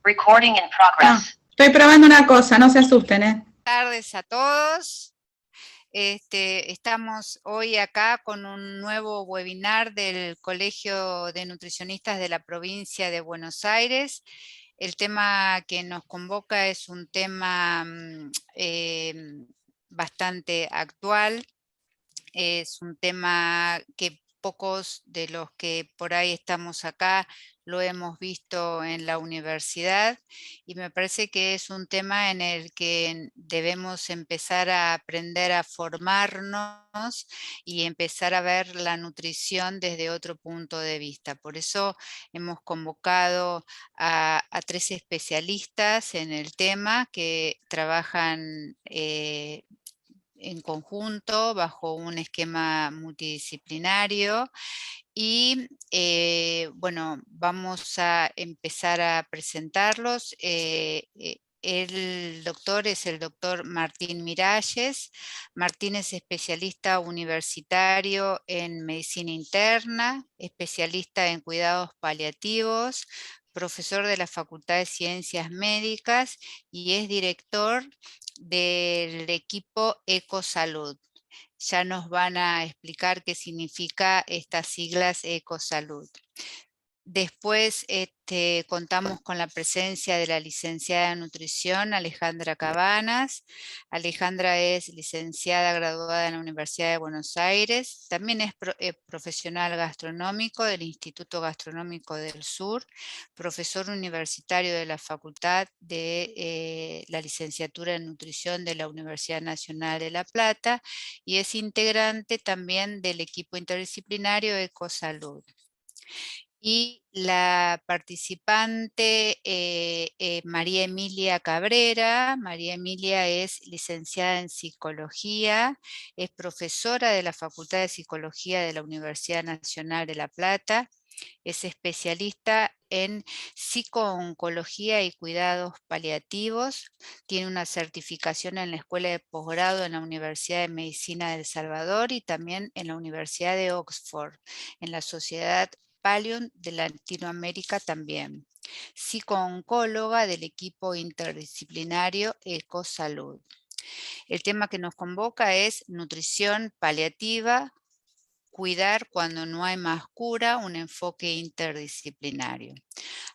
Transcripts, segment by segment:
Recording in progress. Estoy probando una cosa, no se asusten, Buenas tardes a todos. Estamos hoy acá con un nuevo webinar del Colegio de Nutricionistas de la provincia de Buenos Aires. El tema que nos convoca es un tema bastante actual. Es un tema que pocos de los que por ahí estamos acá lo hemos visto en la universidad, y me parece que es un tema en el que debemos empezar a aprender a formarnos y empezar a ver la nutrición desde otro punto de vista. Por eso hemos convocado a 3 especialistas en el tema que trabajan en conjunto, bajo un esquema multidisciplinario. Y bueno, vamos a empezar a presentarlos. El doctor es el doctor Martín Miralles. Martín es especialista universitario en medicina interna, especialista en cuidados paliativos, profesor de la Facultad de Ciencias Médicas y es director del equipo Ecosalud. Ya nos van a explicar qué significa estas siglas Ecosalud. Después contamos con la presencia de la licenciada en nutrición Alejandra Cabanas. Alejandra es licenciada graduada en la Universidad de Buenos Aires. También es profesional gastronómico del Instituto Gastronómico del Sur, profesor universitario de la Facultad de la Licenciatura en Nutrición de la Universidad Nacional de La Plata y es integrante también del equipo interdisciplinario Ecosalud. Y la participante María Emilia Cabrera. María Emilia es licenciada en Psicología, es profesora de la Facultad de Psicología de la Universidad Nacional de La Plata, es especialista en psico-oncología y cuidados paliativos, tiene una certificación en la Escuela de Posgrado en la Universidad de Medicina de El Salvador y también en la Universidad de Oxford, en la Sociedad Pallium de Latinoamérica también. Psico-oncóloga del equipo interdisciplinario Ecosalud. El tema que nos convoca es nutrición paliativa, cuidar cuando no hay más cura, un enfoque interdisciplinario.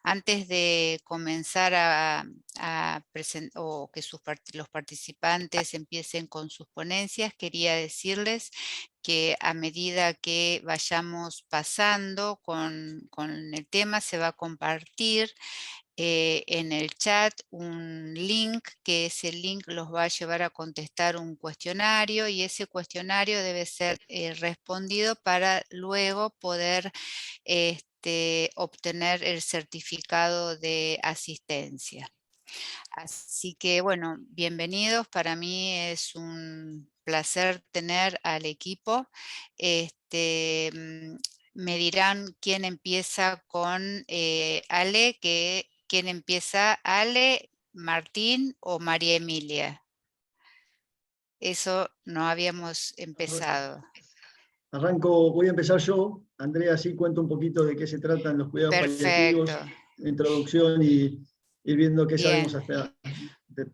Antes de comenzar a presentar o que los participantes empiecen con sus ponencias, quería decirles que a medida que vayamos pasando con el tema, se va a compartir en el chat un link, que ese link los va a llevar a contestar un cuestionario, y ese cuestionario debe ser respondido para luego poder obtener el certificado de asistencia. Así que bueno, bienvenidos. Para mí es un placer tener al equipo. Me dirán quién empieza con Ale, ¿quién empieza? Ale, Martín o María Emilia. Eso no habíamos empezado. Arranco, voy a empezar yo. Andrea, sí cuento un poquito de qué se tratan los cuidados paliativos, introducción y ir viendo qué sabemos hasta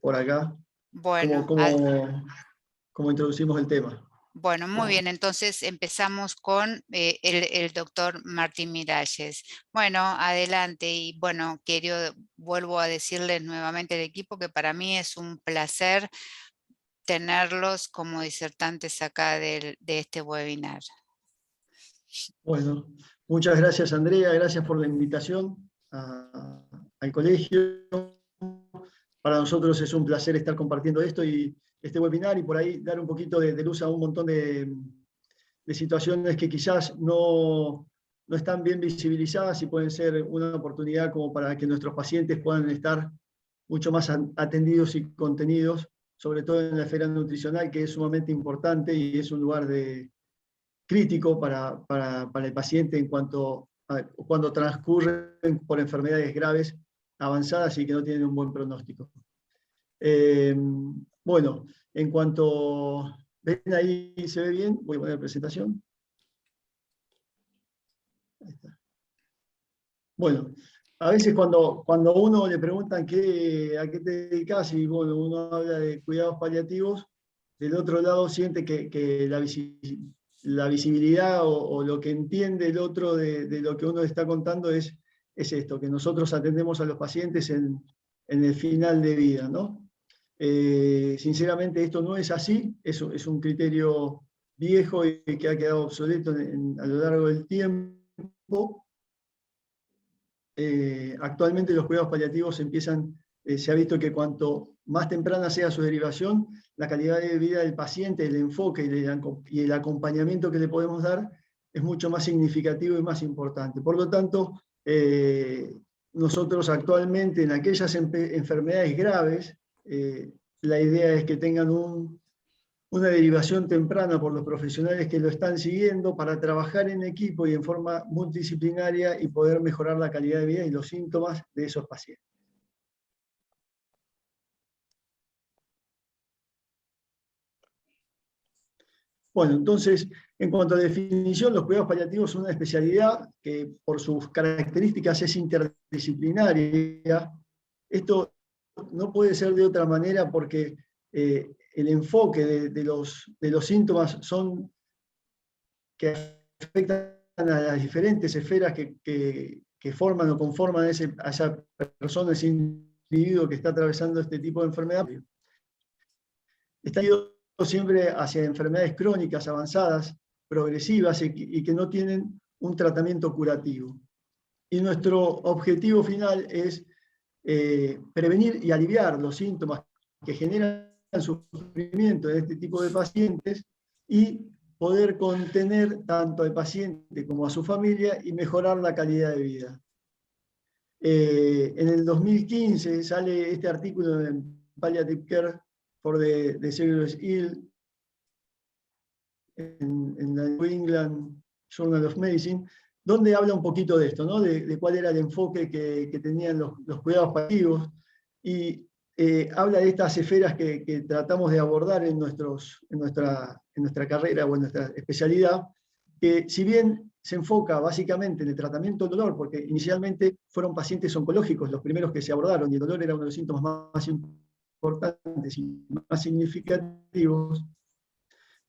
por acá, bueno, cómo introducimos el tema. Bueno, muy bien, entonces empezamos con el doctor Martín Miralles. Bueno, adelante, y bueno, vuelvo a decirles nuevamente al equipo que para mí es un placer tenerlos como disertantes acá de este webinar. Bueno, muchas gracias Andrea, gracias por la invitación al colegio. Para nosotros es un placer estar compartiendo esto y este webinar, y por ahí dar un poquito de luz a un montón de situaciones que quizás no están bien visibilizadas y pueden ser una oportunidad como para que nuestros pacientes puedan estar mucho más atendidos y contenidos, sobre todo en la esfera nutricional, que es sumamente importante y es un lugar crítico para el paciente en cuanto a cuando transcurren por enfermedades graves, avanzadas y que no tienen un buen pronóstico. Bueno, en cuanto... ¿Ven ahí? ¿Se ve bien? Voy a poner presentación. Ahí está. Bueno, A veces cuando uno le preguntan a qué te dedicas, y bueno, uno habla de cuidados paliativos, del otro lado siente que la visibilidad o lo que entiende el otro de lo que uno le está contando es esto, que nosotros atendemos a los pacientes en el final de vida, ¿no? Sinceramente esto no es así, es un criterio viejo y que ha quedado obsoleto a lo largo del tiempo. Actualmente los cuidados paliativos se ha visto que cuanto más temprana sea su derivación, la calidad de vida del paciente, el enfoque y el acompañamiento que le podemos dar es mucho más significativo y más importante. Por lo tanto, nosotros actualmente en aquellas enfermedades graves, la idea es que tengan una derivación temprana por los profesionales que lo están siguiendo para trabajar en equipo y en forma multidisciplinaria y poder mejorar la calidad de vida y los síntomas de esos pacientes. Bueno, entonces, en cuanto a definición, los cuidados paliativos son una especialidad que por sus características es interdisciplinaria. Esto no puede ser de otra manera porque el enfoque de los síntomas que afectan a las diferentes esferas que forman o conforman a esa persona, ese individuo que está atravesando este tipo de enfermedad. Está ido siempre hacia enfermedades crónicas, avanzadas, progresivas y que no tienen un tratamiento curativo. Y nuestro objetivo final es prevenir y aliviar los síntomas que generan sufrimiento de este tipo de pacientes y poder contener tanto al paciente como a su familia y mejorar la calidad de vida. En el 2015 sale este artículo en Palliative Care for the Serious Ill en la New England Journal of Medicine, donde habla un poquito de esto, ¿no? de cuál era el enfoque que tenían los cuidados paliativos, y habla de estas esferas que tratamos de abordar en nuestra carrera o en nuestra especialidad, que si bien se enfoca básicamente en el tratamiento del dolor, porque inicialmente fueron pacientes oncológicos los primeros que se abordaron, y el dolor era uno de los síntomas más importantes y más significativos.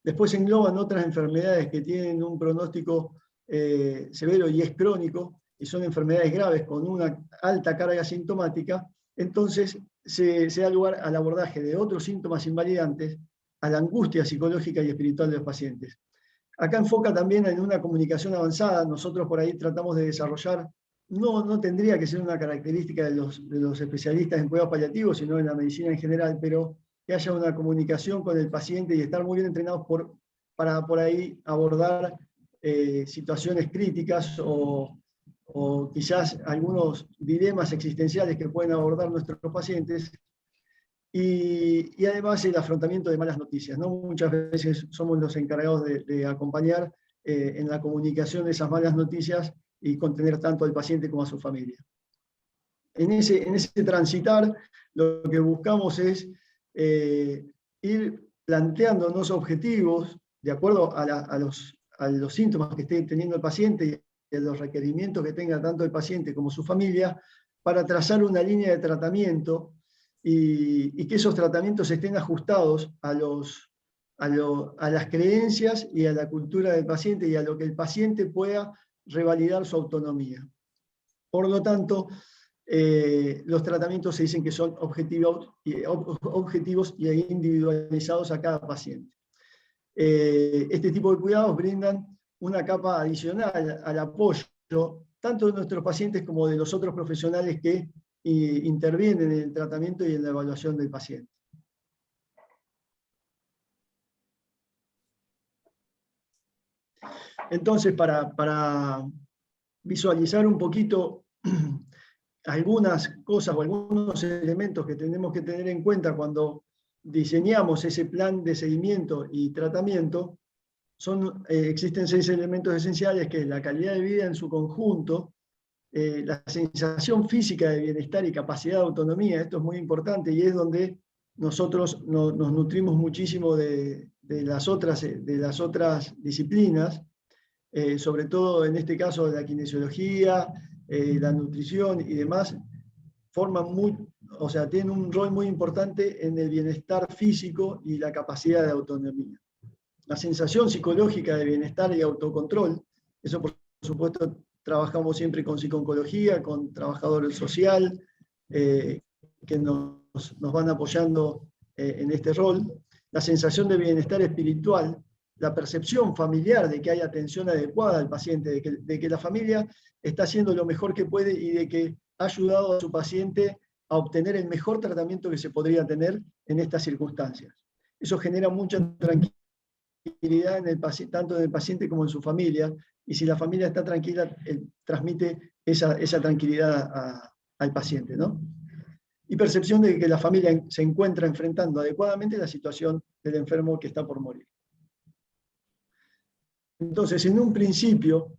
Después se engloban otras enfermedades que tienen un pronóstico severo y es crónico, y son enfermedades graves con una alta carga sintomática. Entonces se da lugar al abordaje de otros síntomas invalidantes, a la angustia psicológica y espiritual de los pacientes. Acá enfoca también en una comunicación avanzada. Nosotros por ahí tratamos de desarrollar, no tendría que ser una característica de los especialistas en cuidados paliativos, sino en la medicina en general, pero que haya una comunicación con el paciente y estar muy bien entrenados para por ahí abordar situaciones críticas o quizás algunos dilemas existenciales que pueden abordar nuestros pacientes, y además el afrontamiento de malas noticias, ¿no? Muchas veces somos los encargados de acompañar en la comunicación de esas malas noticias y contener tanto al paciente como a su familia. En ese transitar, lo que buscamos es ir planteándonos objetivos de acuerdo a los síntomas que esté teniendo el paciente y a los requerimientos que tenga tanto el paciente como su familia, para trazar una línea de tratamiento y que esos tratamientos estén ajustados a las creencias y a la cultura del paciente y a lo que el paciente pueda revalidar su autonomía. Por lo tanto, los tratamientos se dicen que son objetivos y individualizados a cada paciente. Este tipo de cuidados brindan una capa adicional al apoyo tanto de nuestros pacientes como de los otros profesionales que intervienen en el tratamiento y en la evaluación del paciente. Entonces, para visualizar un poquito algunas cosas o algunos elementos que tenemos que tener en cuenta cuando diseñamos ese plan de seguimiento y tratamiento, existen 6 elementos esenciales, que es la calidad de vida en su conjunto, la sensación física de bienestar y capacidad de autonomía. Esto es muy importante y es donde nosotros nos nutrimos muchísimo de las otras disciplinas, sobre todo en este caso de la kinesiología, la nutrición y demás, tienen un rol muy importante en el bienestar físico y la capacidad de autonomía. La sensación psicológica de bienestar y autocontrol, eso por supuesto trabajamos siempre con psicooncología, con trabajador social, que nos van apoyando en este rol. La sensación de bienestar espiritual, la percepción familiar de que hay atención adecuada al paciente, de que la familia está haciendo lo mejor que puede y de que ha ayudado a su paciente a obtener el mejor tratamiento que se podría tener en estas circunstancias. Eso genera mucha tranquilidad tanto en el paciente como en su familia, y si la familia está tranquila, transmite esa tranquilidad al paciente, ¿no? Y percepción de que la familia se encuentra enfrentando adecuadamente la situación del enfermo que está por morir. Entonces, en un principio,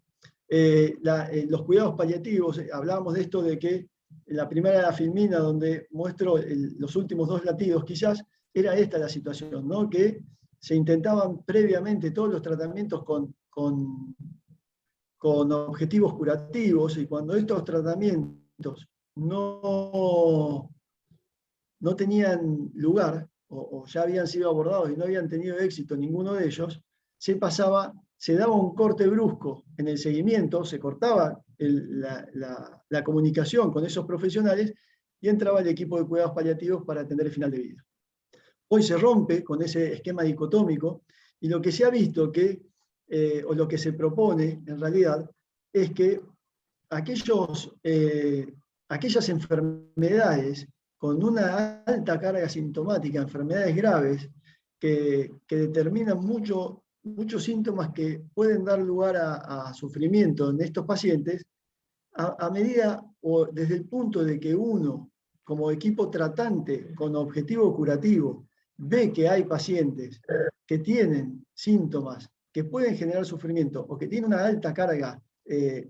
los cuidados paliativos, hablábamos de esto de que en la primera la filmina, donde muestro los últimos 2 latidos, quizás era esta la situación, ¿no? Que se intentaban previamente todos los tratamientos con objetivos curativos, y cuando estos tratamientos no tenían lugar, o ya habían sido abordados y no habían tenido éxito ninguno de ellos, se daba un corte brusco en el seguimiento, se cortaba la comunicación con esos profesionales y entraba el equipo de cuidados paliativos para atender el final de vida. Hoy se rompe con ese esquema dicotómico, y lo que se ha visto o lo que se propone en realidad es que aquellas enfermedades con una alta carga sintomática, enfermedades graves, que determinan muchos síntomas que pueden dar lugar a sufrimiento en estos pacientes, a medida o desde el punto de que uno, como equipo tratante con objetivo curativo, ve que hay pacientes que tienen síntomas que pueden generar sufrimiento o que tienen una alta carga,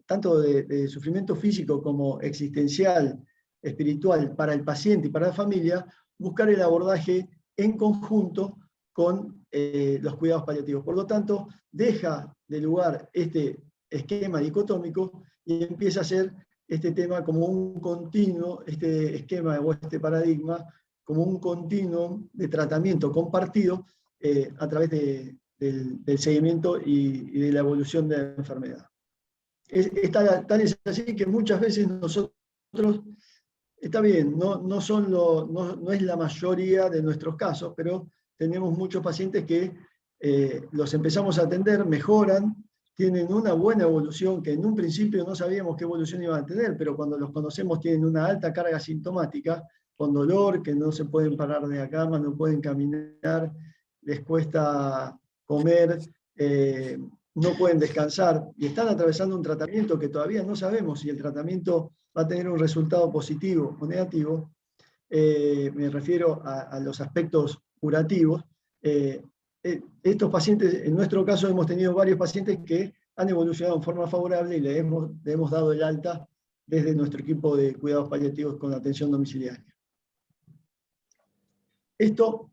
tanto de sufrimiento físico como existencial, espiritual, para el paciente y para la familia, buscar el abordaje en conjunto con los cuidados paliativos. Por lo tanto, deja de lugar este esquema dicotómico y empieza a ser este tema como un continuo, este esquema o este paradigma, como un continuum de tratamiento compartido a través del seguimiento y de la evolución de la enfermedad. Tal es así que muchas veces nosotros, está bien, no es la mayoría de nuestros casos, pero tenemos muchos pacientes que los empezamos a atender, mejoran, tienen una buena evolución, que en un principio no sabíamos qué evolución iban a tener, pero cuando los conocemos tienen una alta carga sintomática, con dolor, que no se pueden parar de la cama, no pueden caminar, les cuesta comer, no pueden descansar, y están atravesando un tratamiento que todavía no sabemos si el tratamiento va a tener un resultado positivo o negativo. Me refiero a los aspectos curativos. Estos pacientes, en nuestro caso hemos tenido varios pacientes que han evolucionado en forma favorable y le hemos dado el alta desde nuestro equipo de cuidados paliativos con atención domiciliaria. Esto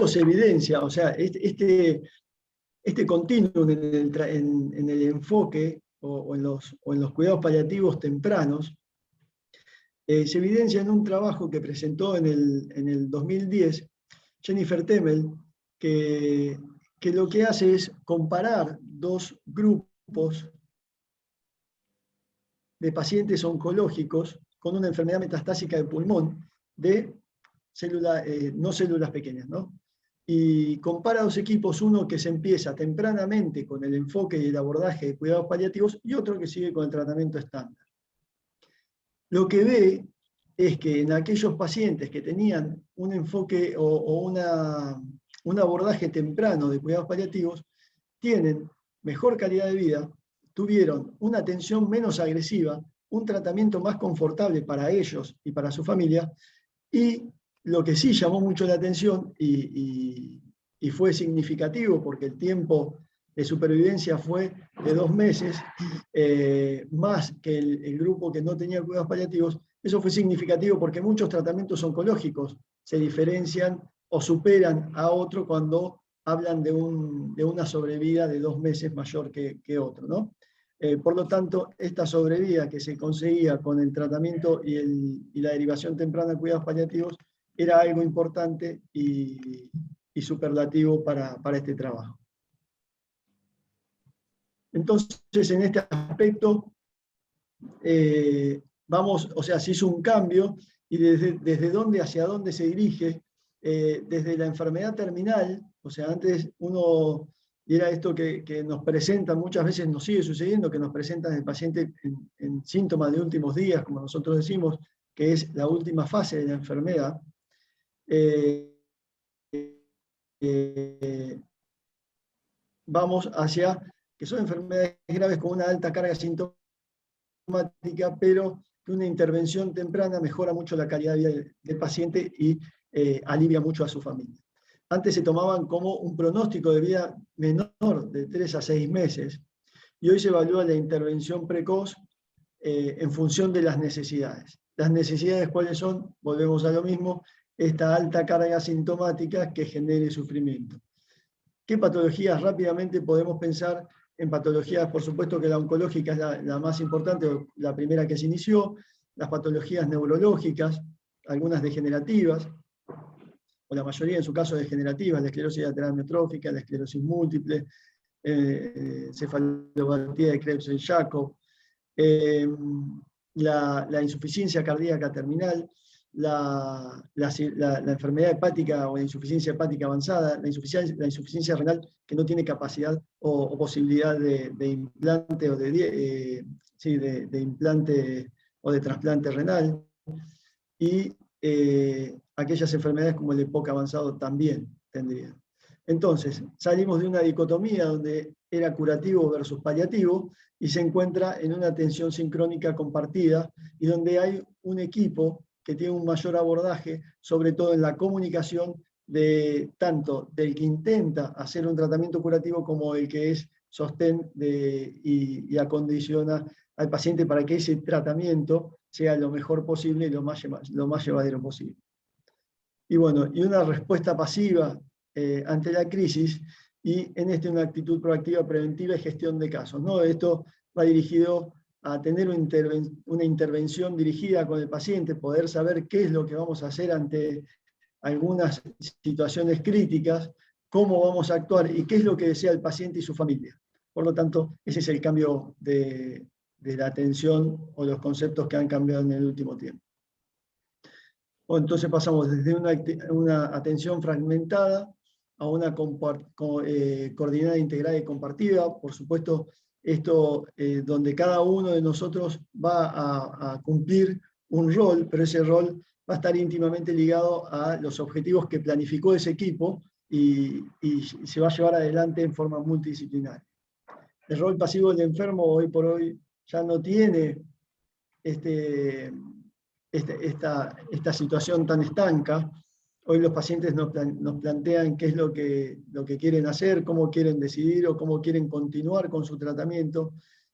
se evidencia, o sea, este continuum en el enfoque o en los cuidados paliativos tempranos, se evidencia en un trabajo que presentó en el 2010 Jennifer Temmel, que lo que hace es comparar 2 grupos de pacientes oncológicos con una enfermedad metastásica de pulmón de no células pequeñas, ¿no? Y compara 2 equipos, uno que se empieza tempranamente con el enfoque y el abordaje de cuidados paliativos y otro que sigue con el tratamiento estándar. Lo que ve es que en aquellos pacientes que tenían un enfoque o un abordaje temprano de cuidados paliativos, tienen mejor calidad de vida, tuvieron una atención menos agresiva, un tratamiento más confortable para ellos y para su familia, y lo que sí llamó mucho la atención y fue significativo porque el tiempo de supervivencia fue de 2 meses, más que el grupo que no tenía cuidados paliativos. Eso fue significativo porque muchos tratamientos oncológicos se diferencian o superan a otro cuando hablan de una sobrevida de 2 meses mayor que otro, ¿no? Por lo tanto, esta sobrevida que se conseguía con el tratamiento y la derivación temprana de cuidados paliativos era algo importante y superlativo para este trabajo. Entonces, en este aspecto, se hizo un cambio, y desde dónde hacia dónde se dirige, desde la enfermedad terminal, o sea, antes uno, y era esto que nos presentan, muchas veces nos sigue sucediendo, que nos presentan el paciente en síntomas de últimos días, como nosotros decimos, que es la última fase de la enfermedad. Vamos hacia que son enfermedades graves con una alta carga sintomática, pero que una intervención temprana mejora mucho la calidad de vida del paciente y alivia mucho a su familia. Antes se tomaban como un pronóstico de vida menor de 3 a 6 meses, y hoy se evalúa la intervención precoz en función de las necesidades. ¿Las necesidades cuáles son? Volvemos a lo mismo, esta alta carga sintomática que genere sufrimiento. ¿Qué patologías? Rápidamente podemos pensar en patologías, por supuesto que la oncológica es la más importante, la primera que se inició, las patologías neurológicas, algunas degenerativas, o la mayoría en su caso degenerativas, la esclerosis lateral amiotrófica, la esclerosis múltiple, cefalopatía de Creutzfeldt-Jakob, la insuficiencia cardíaca terminal, la enfermedad hepática o la insuficiencia hepática avanzada, la insuficiencia renal que no tiene capacidad o posibilidad de implante o de implante o de trasplante renal, y aquellas enfermedades como el EPOC avanzado también tendrían. Entonces, salimos de una dicotomía donde era curativo versus paliativo, y se encuentra en una atención sincrónica compartida, y donde hay un equipo que tiene un mayor abordaje, sobre todo en la comunicación, tanto del que intenta hacer un tratamiento curativo como el que es sostén y acondiciona al paciente para que ese tratamiento sea lo mejor posible y lo más llevadero posible. Y bueno, y una respuesta pasiva ante la crisis, y en una actitud proactiva, preventiva y gestión de casos, ¿no? Esto va dirigido a tener una intervención dirigida con el paciente, poder saber qué es lo que vamos a hacer ante algunas situaciones críticas, cómo vamos a actuar y qué es lo que desea el paciente y su familia. Por lo tanto, ese es el cambio de la atención o los conceptos que han cambiado en el último tiempo. Entonces pasamos desde una atención fragmentada a una coordinada, integrada y compartida. Por supuesto, esto donde cada uno de nosotros va a cumplir un rol, pero ese rol va a estar íntimamente ligado a los objetivos que planificó ese equipo y se va a llevar adelante en forma multidisciplinaria. El rol pasivo del enfermo hoy por hoy ya no tiene esta situación tan estanca. Hoy los pacientes nos plantean qué es lo que quieren hacer, cómo quieren decidir o cómo quieren continuar con su tratamiento,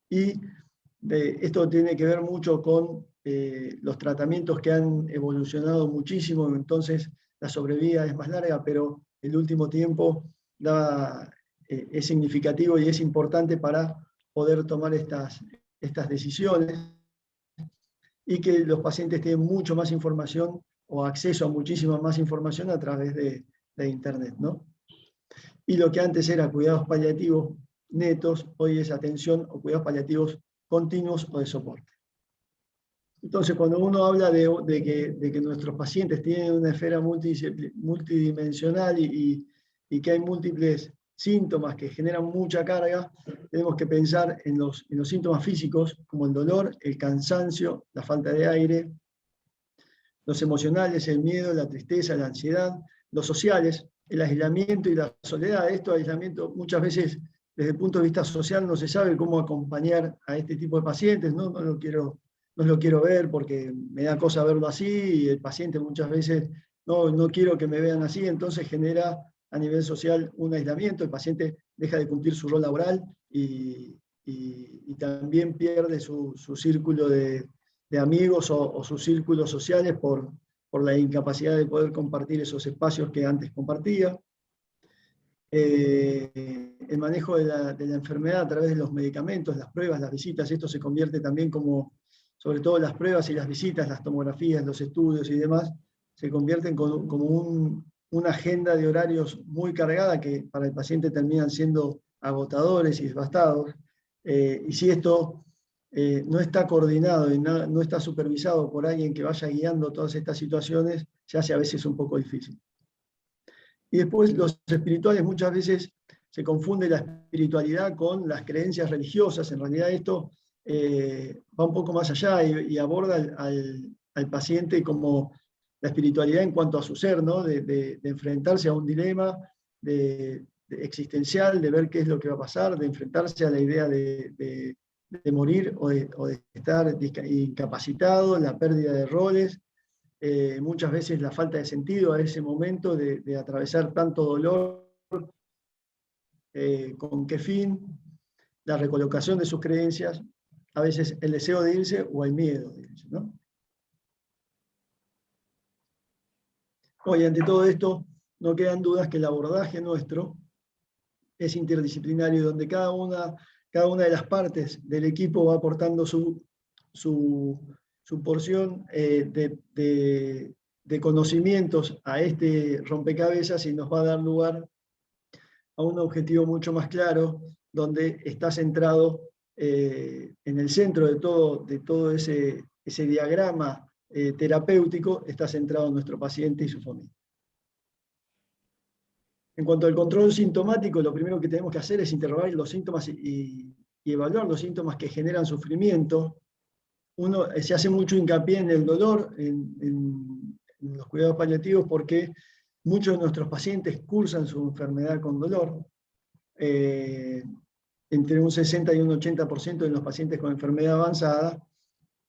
y esto tiene que ver mucho con los tratamientos que han evolucionado muchísimo, entonces la sobrevida es más larga, pero el último tiempo es significativo y es importante para poder tomar estas decisiones, y que los pacientes tienen mucho más información o acceso a muchísima más información a través de Internet, ¿no? Y lo que antes era cuidados paliativos netos, hoy es atención o cuidados paliativos continuos o de soporte. Entonces, cuando uno habla de que nuestros pacientes tienen una esfera multidimensional y que hay múltiples síntomas que generan mucha carga, tenemos que pensar en los síntomas físicos, como el dolor, el cansancio, la falta de aire, los emocionales, el miedo, la tristeza, la ansiedad, los sociales, el aislamiento y la soledad. Esto aislamiento muchas veces desde el punto de vista social no se sabe cómo acompañar a este tipo de pacientes, no lo quiero ver porque me da cosa verlo así, y el paciente muchas veces no quiero que me vean así, entonces genera a nivel social un aislamiento, el paciente deja de cumplir su rol laboral y también pierde su círculo de amigos o sus círculos sociales por la incapacidad de poder compartir esos espacios que antes compartía. el manejo de la enfermedad a través de los medicamentos, las pruebas, las visitas. Esto se convierte también como, sobre todo las pruebas y las visitas, las tomografías, los estudios y demás, se convierten como una agenda de horarios muy cargada que para el paciente terminan siendo agotadores y devastados. Y si esto no está coordinado y no está supervisado por alguien que vaya guiando todas estas situaciones, se hace a veces un poco difícil. Y después los espirituales, muchas veces se confunde la espiritualidad con las creencias religiosas. En realidad esto va un poco más allá y aborda al paciente como la espiritualidad en cuanto a su ser, ¿no? de enfrentarse a un dilema existencial, de ver qué es lo que va a pasar, de enfrentarse a la idea de morir o de estar incapacitado, la pérdida de roles. Muchas veces la falta de sentido a ese momento de atravesar tanto dolor, con qué fin, la recolocación de sus creencias, a veces el deseo de irse o el miedo de irse, ¿no? Hoy, ante todo esto, no quedan dudas que el abordaje nuestro es interdisciplinario, donde cada una de las partes del equipo va aportando su porción de conocimientos a este rompecabezas y nos va a dar lugar a un objetivo mucho más claro, donde está centrado en el centro de todo ese diagrama terapéutico, está centrado en nuestro paciente y su familia. En cuanto al control sintomático, lo primero que tenemos que hacer es interrogar los síntomas y evaluar los síntomas que generan sufrimiento. Se hace mucho hincapié en el dolor, en los cuidados paliativos, porque muchos de nuestros pacientes cursan su enfermedad con dolor. Entre un 60 y un 80% de los pacientes con enfermedad avanzada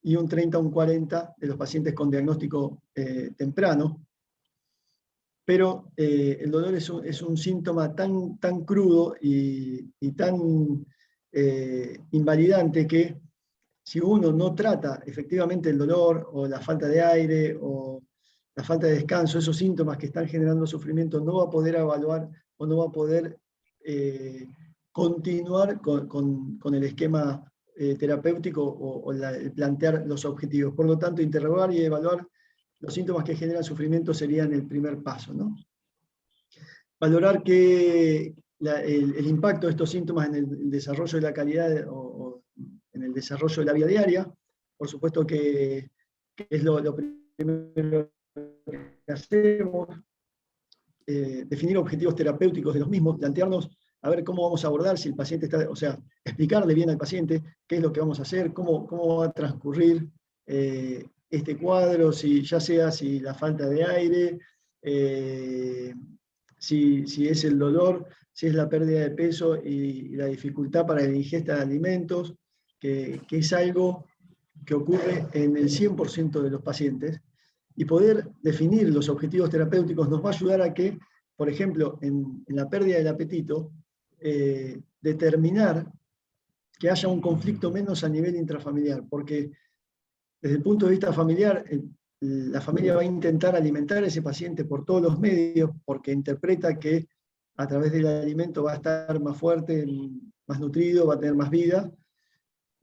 y un 30 a un 40% de los pacientes con diagnóstico temprano. Pero el dolor es un síntoma tan crudo y tan invalidante que si uno no trata efectivamente el dolor o la falta de aire o la falta de descanso, esos síntomas que están generando sufrimiento, no va a poder evaluar o no va a poder continuar con el esquema terapéutico o el plantear los objetivos. Por lo tanto, interrogar y evaluar los síntomas que generan sufrimiento serían el primer paso, ¿no? Valorar el impacto de estos síntomas en el desarrollo de la calidad o en el desarrollo de la vida diaria. Por supuesto que es lo primero que hacemos. Definir objetivos terapéuticos de los mismos, plantearnos a ver cómo vamos a abordar si el paciente está, o sea, explicarle bien al paciente qué es lo que vamos a hacer, cómo va a transcurrir este cuadro, ya sea si la falta de aire, si es el dolor, si es la pérdida de peso y la dificultad para la ingesta de alimentos, que es algo que ocurre en el 100% de los pacientes. Y poder definir los objetivos terapéuticos nos va a ayudar a que, por ejemplo, en la pérdida del apetito, determinar que haya un conflicto menos a nivel intrafamiliar, porque desde el punto de vista familiar, la familia va a intentar alimentar a ese paciente por todos los medios, porque interpreta que a través del alimento va a estar más fuerte, más nutrido, va a tener más vida,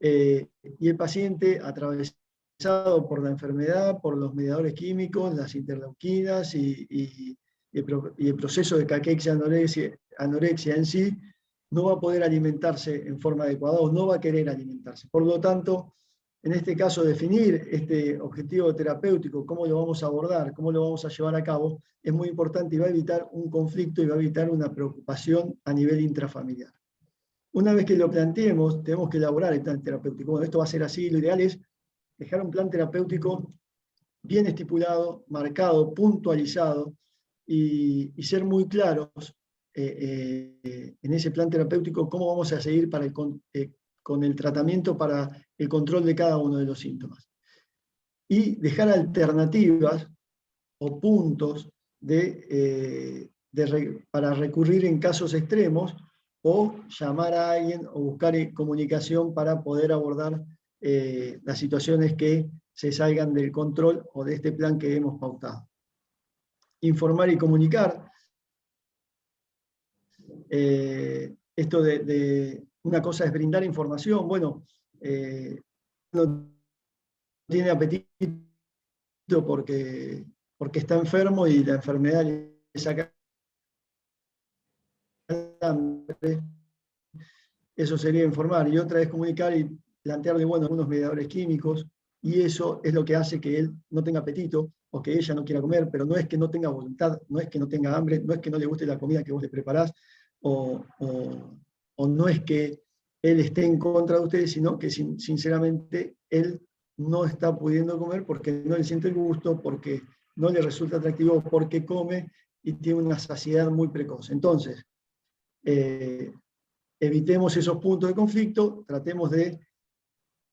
y el paciente, atravesado por la enfermedad, por los mediadores químicos, las interleuquinas y el proceso de caquexia, anorexia en sí, no va a poder alimentarse en forma adecuada o no va a querer alimentarse. Por lo tanto, en este caso, definir este objetivo terapéutico, cómo lo vamos a abordar, cómo lo vamos a llevar a cabo, es muy importante y va a evitar un conflicto y va a evitar una preocupación a nivel intrafamiliar. Una vez que lo planteemos, tenemos que elaborar el plan terapéutico. Bueno, esto va a ser así, lo ideal es dejar un plan terapéutico bien estipulado, marcado, puntualizado y ser muy claros en ese plan terapéutico cómo vamos a seguir con el tratamiento para el control de cada uno de los síntomas. Y dejar alternativas o puntos para recurrir en casos extremos o llamar a alguien o buscar comunicación para poder abordar las situaciones que se salgan del control o de este plan que hemos pautado. Informar y comunicar. Esto de una cosa es brindar información, bueno, no tiene apetito porque está enfermo y la enfermedad le saca hambre. Eso sería informar. Y otra es comunicar y plantearle, bueno, algunos mediadores químicos, y eso es lo que hace que él no tenga apetito o que ella no quiera comer, pero no es que no tenga voluntad, no es que no tenga hambre, no es que no le guste la comida que vos le preparás, o no es que él esté en contra de ustedes, sino que sinceramente él no está pudiendo comer porque no le siente el gusto, porque no le resulta atractivo, porque come y tiene una saciedad muy precoz. Entonces, evitemos esos puntos de conflicto, tratemos de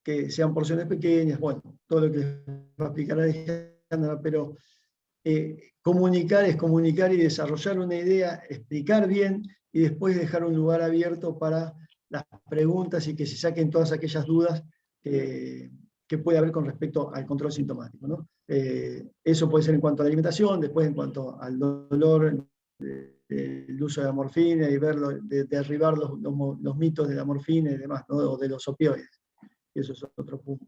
que sean porciones pequeñas, bueno, todo lo que les va a explicar Alejandra, pero comunicar es comunicar y desarrollar una idea, explicar bien y después dejar un lugar abierto para las preguntas y que se saquen todas aquellas dudas que puede haber con respecto al control sintomático, ¿no? Eso puede ser en cuanto a la alimentación, después en cuanto al dolor, el uso de la morfina y verlo, derribar los mitos de la morfina y demás, ¿no? O de los opioides. Y eso es otro punto.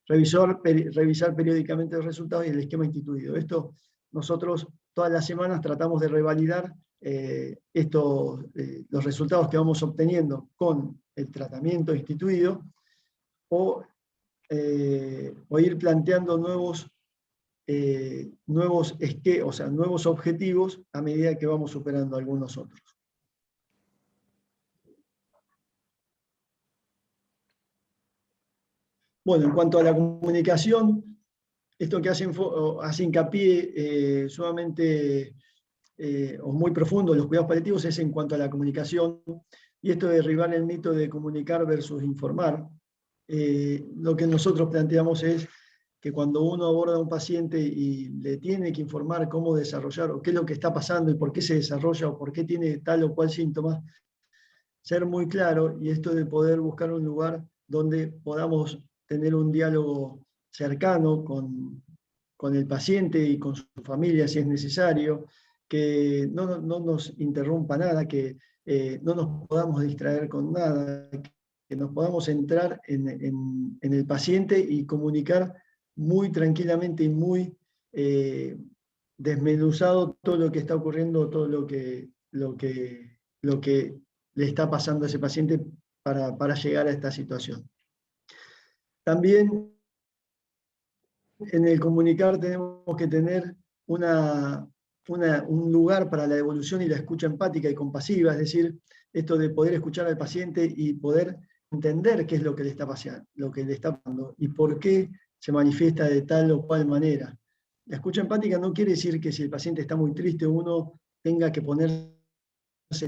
Revisar periódicamente los resultados y el esquema instituido. Esto nosotros todas las semanas tratamos de revalidar los resultados que vamos obteniendo con el tratamiento instituido o ir planteando nuevos objetivos a medida que vamos superando algunos otros. Bueno, en cuanto a la comunicación, esto que hace hincapié sumamente o muy profundo en los cuidados paliativos es en cuanto a la comunicación, y esto de derribar el mito de comunicar versus informar. Lo que nosotros planteamos es que cuando uno aborda a un paciente y le tiene que informar cómo desarrollar, o qué es lo que está pasando y por qué se desarrolla, o por qué tiene tal o cual síntoma, ser muy claro, y esto de poder buscar un lugar donde podamos tener un diálogo cercano con el paciente y con su familia si es necesario, que no nos interrumpa nada, que no nos podamos distraer con nada, que nos podamos centrar en el paciente y comunicar muy tranquilamente y muy desmenuzado todo lo que está ocurriendo, todo lo que le está pasando a ese paciente para llegar a esta situación. También en el comunicar tenemos que tener un lugar para la evolución y la escucha empática y compasiva, es decir, esto de poder escuchar al paciente y poder entender qué es lo que le está pasando, lo que le está pasando y por qué se manifiesta de tal o cual manera. La escucha empática no quiere decir que si el paciente está muy triste uno tenga que ponerse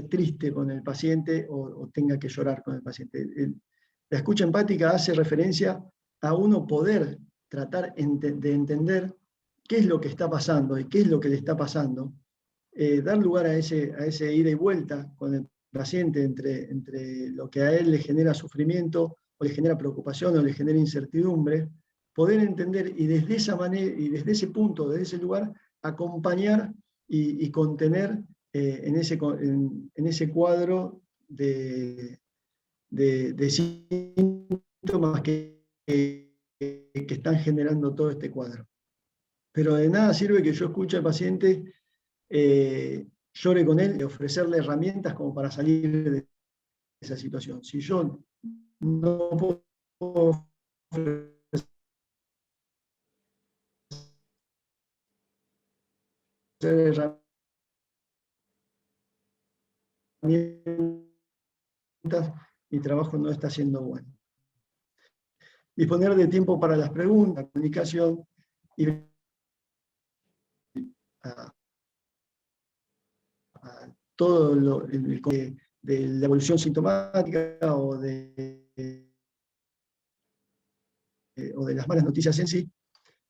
triste con el paciente o tenga que llorar con el paciente. La escucha empática hace referencia a uno poder tratar de entender qué es lo que está pasando y qué es lo que le está pasando, dar lugar a ese ida y vuelta con el paciente entre lo que a él le genera sufrimiento o le genera preocupación o le genera incertidumbre, poder entender y desde esa manera y desde ese punto, desde ese lugar, acompañar y contener en ese cuadro de síntomas que están generando todo este cuadro. Pero de nada sirve que yo escuche al paciente, llore con él y ofrecerle herramientas como para salir de esa situación. Si yo no puedo ofrecer herramientas, mi trabajo no está siendo bueno. Disponer de tiempo para las preguntas, comunicación y a todo lo de la evolución sintomática o de las malas noticias en sí,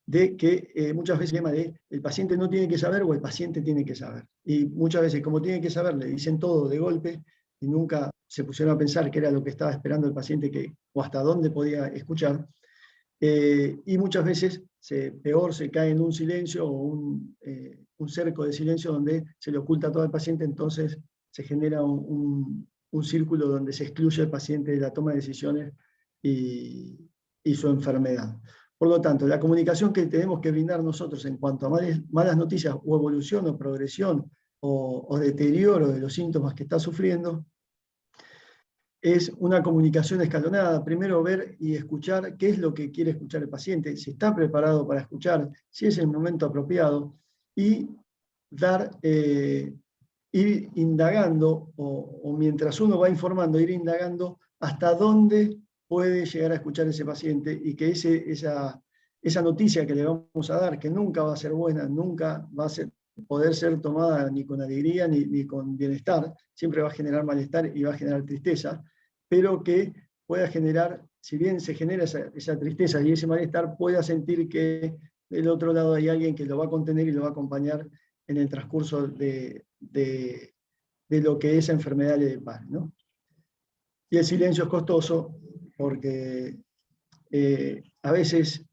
de que muchas veces el tema de el paciente no tiene que saber o el paciente tiene que saber. Y muchas veces, como tiene que saber, le dicen todo de golpe y nunca se pusieron a pensar qué era lo que estaba esperando el paciente o hasta dónde podía escuchar. Y muchas veces peor se cae en un silencio o un cerco de silencio donde se le oculta todo al paciente, entonces se genera un círculo donde se excluye al paciente de la toma de decisiones y su enfermedad. Por lo tanto, la comunicación que tenemos que brindar nosotros en cuanto a malas noticias o evolución o progresión o deterioro de los síntomas que está sufriendo, es una comunicación escalonada. Primero ver y escuchar qué es lo que quiere escuchar el paciente, si está preparado para escuchar, si es el momento apropiado, y ir indagando, o mientras uno va informando, ir indagando hasta dónde puede llegar a escuchar ese paciente, y que esa noticia que le vamos a dar, que nunca va a ser buena, nunca va a poder ser tomada ni con alegría ni con bienestar, siempre va a generar malestar y va a generar tristeza, pero que pueda generar, si bien se genera esa tristeza y ese malestar, pueda sentir que del otro lado hay alguien que lo va a contener y lo va a acompañar en el transcurso de lo que esa enfermedad le depara, ¿no? Y el silencio es costoso porque a veces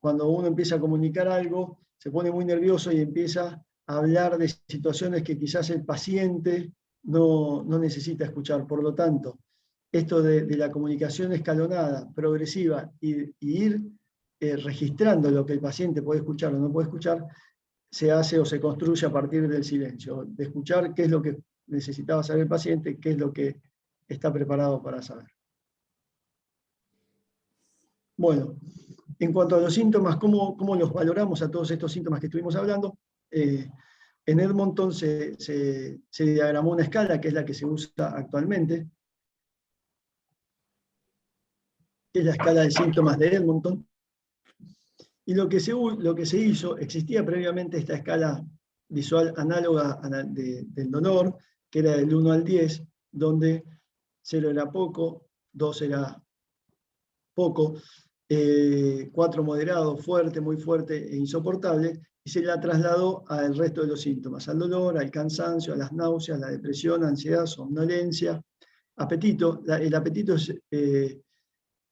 cuando uno empieza a comunicar algo, se pone muy nervioso y empieza a hablar de situaciones que quizás el paciente no necesita escuchar. Por lo tanto, esto de la comunicación escalonada, progresiva, y ir registrando lo que el paciente puede escuchar o no puede escuchar, se hace o se construye a partir del silencio, de escuchar qué es lo que necesitaba saber el paciente, qué es lo que está preparado para saber. Bueno, en cuanto a los síntomas, ¿cómo los valoramos a todos estos síntomas que estuvimos hablando? En Edmonton se diagramó una escala, que es la que se usa actualmente, que es la escala de síntomas de Edmonton. Y lo que se hizo, existía previamente esta escala visual análoga del dolor, que era del 1 al 10, donde 0 era poco, 2 era poco, 4 moderado, fuerte, muy fuerte e insoportable, y se la trasladó al resto de los síntomas, al dolor, al cansancio, a las náuseas, la depresión, ansiedad, somnolencia, apetito. El apetito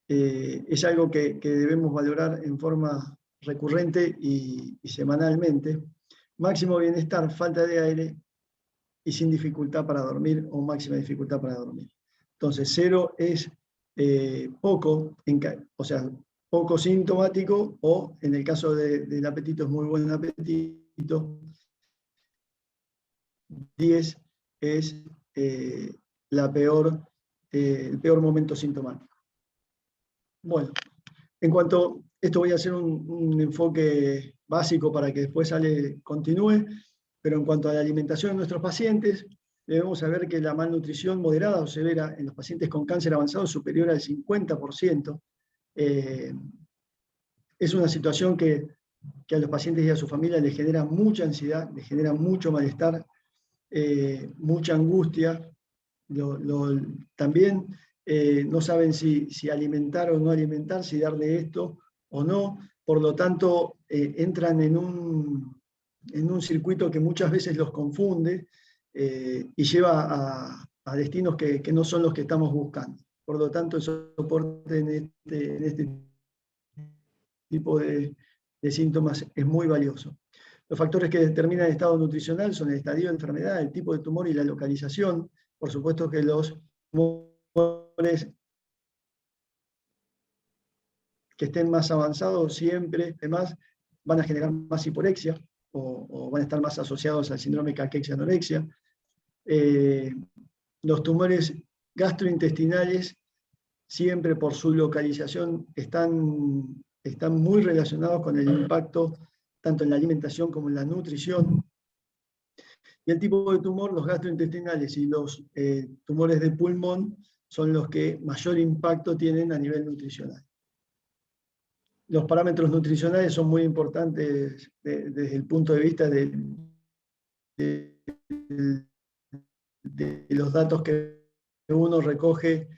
es algo que debemos valorar en forma recurrente y semanalmente. Máximo bienestar, falta de aire y sin dificultad para dormir o máxima dificultad para dormir. Entonces, 0 es poco, o sea, poco sintomático, o en el caso del apetito es muy buen apetito. 10 es el peor momento sintomático. Bueno, en cuanto a esto voy a hacer un enfoque básico para que después continúe, pero en cuanto a la alimentación de nuestros pacientes, debemos saber que la malnutrición moderada o severa en los pacientes con cáncer avanzado es superior al 50%. Es una situación que a los pacientes y a su familia les genera mucha ansiedad, les genera mucho malestar, mucha angustia. También no saben si alimentar o no alimentar, si darle esto o no. Por lo tanto, entran en un circuito que muchas veces los confunde y lleva a destinos que no son los que estamos buscando. Por lo tanto, el soporte en este tipo de síntomas es muy valioso. Los factores que determinan el estado nutricional son el estadio de enfermedad, el tipo de tumor y la localización. Por supuesto que los tumores que estén más avanzados siempre, además, van a generar más hiporexia o van a estar más asociados al síndrome caquexia-anorexia. Los tumores gastrointestinales, siempre por su localización, están muy relacionados con el impacto tanto en la alimentación como en la nutrición. Y el tipo de tumor, los gastrointestinales y los tumores de pulmón, son los que mayor impacto tienen a nivel nutricional. Los parámetros nutricionales son muy importantes desde el punto de vista de los datos que uno recoge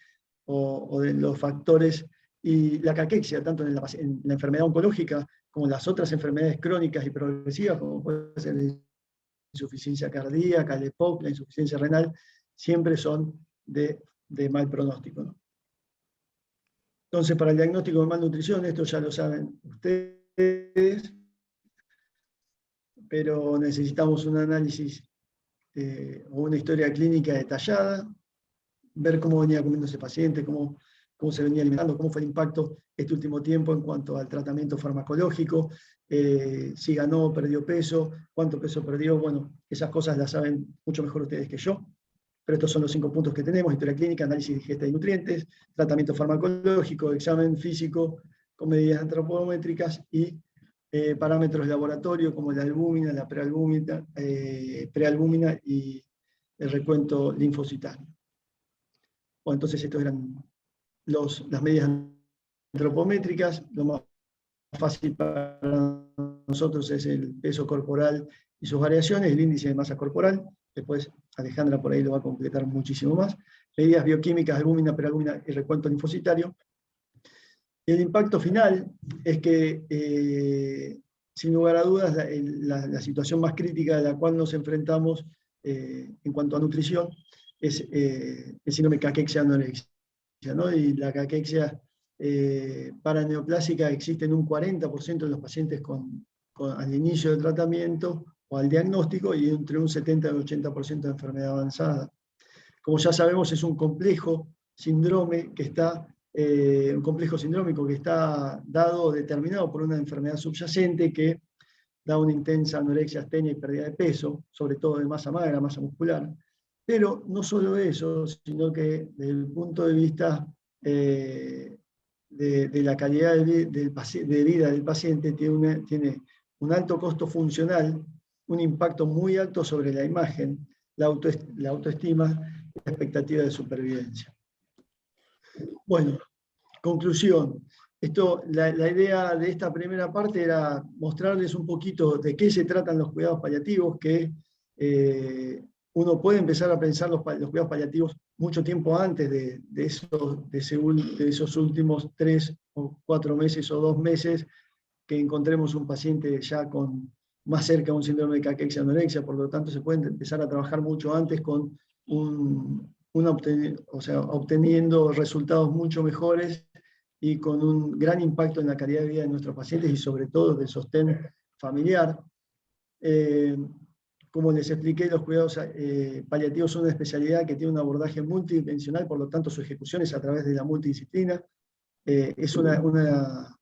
o de los factores, y la caquexia, tanto en la enfermedad oncológica como en las otras enfermedades crónicas y progresivas, como puede ser la insuficiencia cardíaca, el EPOC, la insuficiencia renal, siempre son de mal pronóstico, ¿no? Entonces, para el diagnóstico de malnutrición, esto ya lo saben ustedes, pero necesitamos un análisis o una historia clínica detallada, ver cómo venía comiendo ese paciente, cómo se venía alimentando, cómo fue el impacto este último tiempo en cuanto al tratamiento farmacológico, si ganó o perdió peso, cuánto peso perdió. Bueno, esas cosas las saben mucho mejor ustedes que yo, pero estos son los 5 puntos que tenemos: historia clínica, análisis de ingesta de nutrientes, tratamiento farmacológico, examen físico con medidas antropométricas y parámetros de laboratorio como la albúmina, la prealbúmina y el recuento linfocitario. Bueno, entonces estos eran las medidas antropométricas. Lo más fácil para nosotros es el peso corporal y sus variaciones, el índice de masa corporal. Después Alejandra por ahí lo va a completar muchísimo más. Medidas bioquímicas, albúmina, prealbúmina y recuento linfocitario. Y el impacto final es que, sin lugar a dudas, la situación más crítica a la cual nos enfrentamos en cuanto a nutrición es el síndrome caquexia-anorexia, ¿no? Y la caquexia paraneoplásica existe en un 40% de los pacientes al inicio del tratamiento o al diagnóstico, y entre un 70 y un 80% de enfermedad avanzada. Como ya sabemos, es un complejo síndrome que está, un complejo sindrómico que está dado o determinado por una enfermedad subyacente que da una intensa anorexia, astenia y pérdida de peso, sobre todo de masa magra, masa muscular. Pero no solo eso, sino que desde el punto de vista de la calidad de vida del paciente, tiene un alto costo funcional, un impacto muy alto sobre la imagen, la autoestima y la expectativa de supervivencia. Bueno, conclusión. La idea de esta primera parte era mostrarles un poquito de qué se tratan los cuidados paliativos, que uno puede empezar a pensar los cuidados paliativos mucho tiempo antes de esos últimos 3 o 4 meses o 2 meses que encontremos un paciente ya más cerca de un síndrome de caquexia-anorexia. Por lo tanto, se puede empezar a trabajar mucho antes con obteniendo resultados mucho mejores y con un gran impacto en la calidad de vida de nuestros pacientes y sobre todo del sostén familiar. Como les expliqué, los cuidados paliativos son una especialidad que tiene un abordaje multidimensional, por lo tanto su ejecución es a través de la multidisciplina. Es una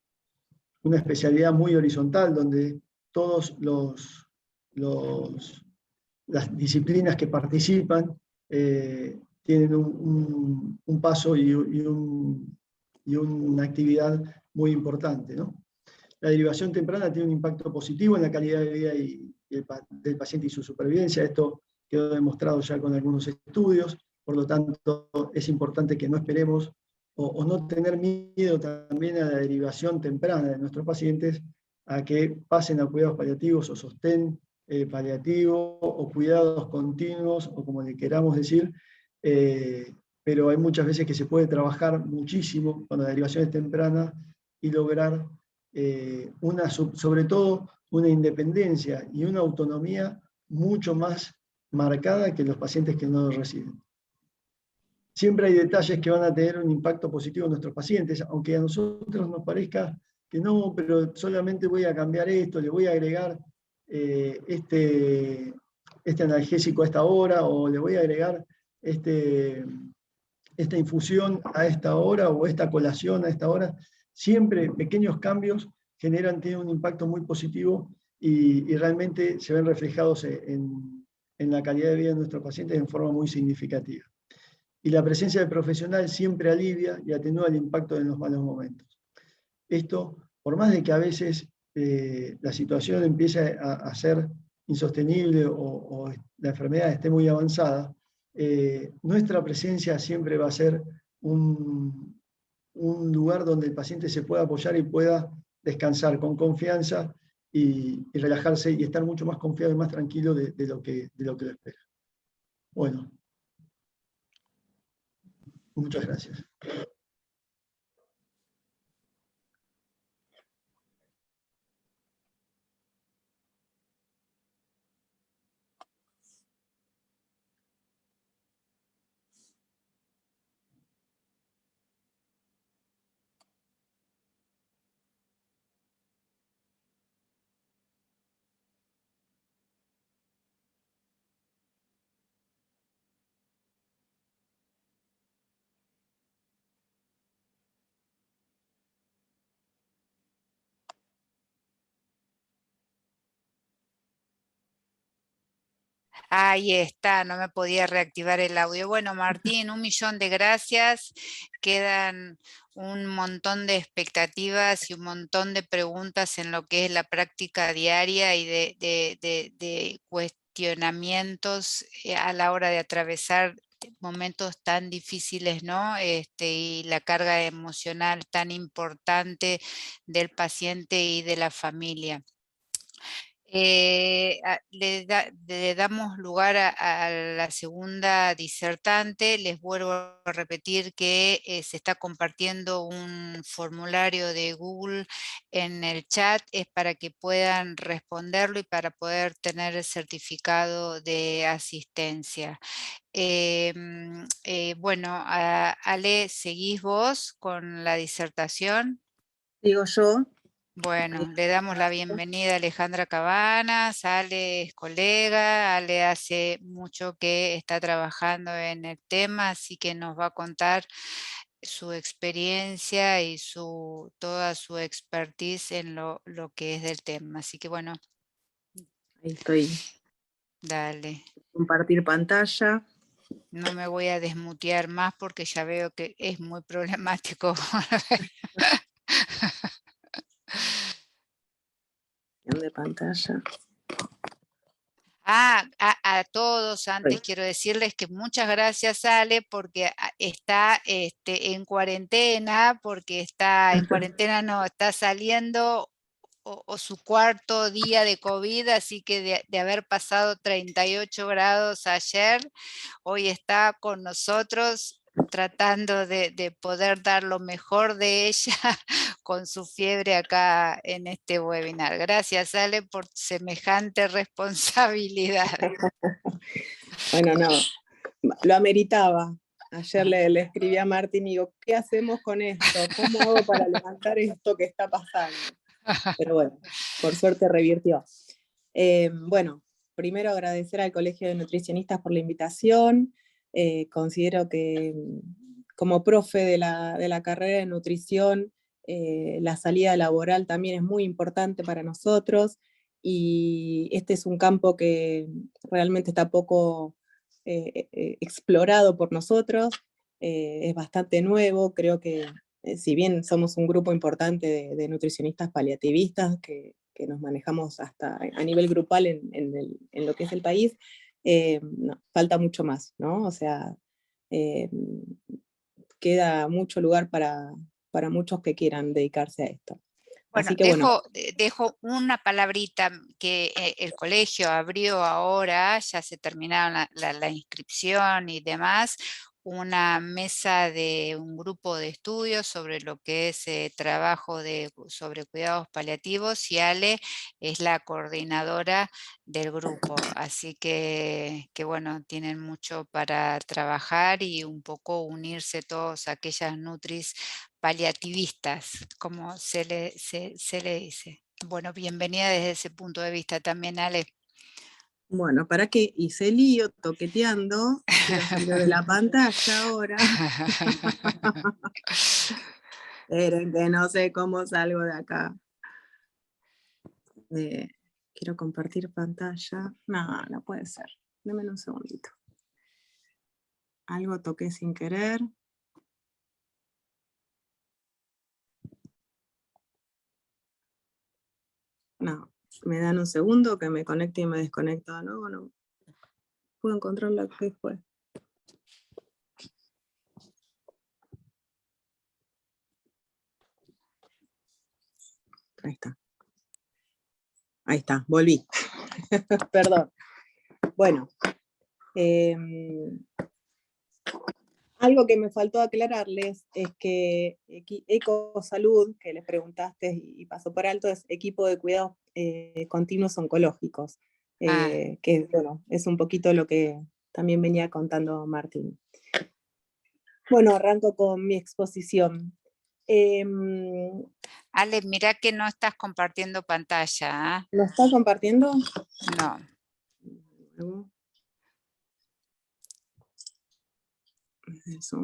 especialidad muy horizontal donde todas las disciplinas que participan tienen un paso y una actividad muy importante, ¿no? La derivación temprana tiene un impacto positivo en la calidad de vida del paciente y su supervivencia. Esto quedó demostrado ya con algunos estudios, por lo tanto es importante que no esperemos o no tener miedo también a la derivación temprana de nuestros pacientes a que pasen a cuidados paliativos o sostén paliativo o cuidados continuos o como le queramos decir, pero hay muchas veces que se puede trabajar muchísimo con las derivaciones tempranas y lograr sobre todo una independencia y una autonomía mucho más marcada que los pacientes que no lo reciben. Siempre hay detalles que van a tener un impacto positivo en nuestros pacientes, aunque a nosotros nos parezca que no, pero solamente voy a cambiar esto, le voy a agregar este analgésico a esta hora, o le voy a agregar esta infusión a esta hora, o esta colación a esta hora. Siempre pequeños cambios tienen un impacto muy positivo y realmente se ven reflejados en la calidad de vida de nuestros pacientes en forma muy significativa. Y la presencia del profesional siempre alivia y atenúa el impacto en los malos momentos. Esto, por más de que a veces la situación empiece a ser insostenible o la enfermedad esté muy avanzada, nuestra presencia siempre va a ser un lugar donde el paciente se pueda apoyar y pueda descansar con confianza y relajarse y estar mucho más confiado y más tranquilo de lo que lo espera. Bueno, muchas gracias. Ahí está, no me podía reactivar el audio. Bueno, Martín, 1.000.000 de gracias. Quedan un montón de expectativas y un montón de preguntas en lo que es la práctica diaria y de cuestionamientos a la hora de atravesar momentos tan difíciles, ¿no? Y la carga emocional tan importante del paciente y de la familia. Le damos lugar a la segunda disertante. Les vuelvo a repetir que se está compartiendo un formulario de Google en el chat, es para que puedan responderlo y para poder tener el certificado de asistencia. Bueno, Ale, ¿seguís vos con la disertación? Digo yo. Bueno, le damos la bienvenida a Alejandra Cabanas. Ale es colega, Ale hace mucho que está trabajando en el tema, así que nos va a contar su experiencia y toda su expertise en lo que es del tema. Así que bueno, Ahí estoy. dale. Compartir pantalla. No me voy a desmutear más porque ya veo que es muy problemático. De pantalla. A todos antes quiero decirles que muchas gracias, Ale, porque está en cuarentena, porque está en cuarentena, no, está saliendo o su cuarto día de COVID, así que de haber pasado 38 grados ayer, hoy está con nosotros tratando de poder dar lo mejor de ella con su fiebre acá en este webinar. Gracias, Ale, por semejante responsabilidad. Bueno, no, lo ameritaba. Ayer le escribí a Martín y digo, ¿qué hacemos con esto? ¿Cómo hago para levantar esto que está pasando? Pero bueno, por suerte revirtió. Bueno, primero agradecer al Colegio de Nutricionistas por la invitación. Considero que como profe de la carrera de nutrición, la salida laboral también es muy importante para nosotros, y este es un campo que realmente está poco explorado por nosotros, es bastante nuevo. Creo que si bien somos un grupo importante de nutricionistas paliativistas que nos manejamos hasta a nivel grupal en lo que es el país, no, falta mucho más, ¿no? O sea, queda mucho lugar para muchos que quieran dedicarse a esto. Bueno, Así que bueno. dejo una palabrita que el colegio abrió ahora, ya se terminaron la inscripción y demás, una mesa de un grupo de estudios sobre lo que es trabajo sobre cuidados paliativos, y Ale es la coordinadora del grupo, así que bueno, tienen mucho para trabajar y un poco unirse todos aquellas nutris paliativistas, como se le dice. Bueno, bienvenida desde ese punto de vista también, Ale. Bueno, ¿para qué hice lío toqueteando? Quiero salir de la pantalla ahora. Esperen que no sé cómo salgo de acá. Quiero compartir pantalla. No, no puede ser. Deme un segundito. Algo toqué sin querer. No, me dan un segundo que me conecte y me desconecto de nuevo. No puedo encontrar lo que fue. Ahí está. Ahí está, volví. Perdón. Bueno. Algo que me faltó aclararles es que Ecosalud, que les preguntaste y pasó por alto, es equipo de cuidados continuos oncológicos, que bueno, es un poquito lo que también venía contando Martín. Bueno, arranco con mi exposición. Ale, mira que no estás compartiendo pantalla. ¿Lo está compartiendo? No. Eso.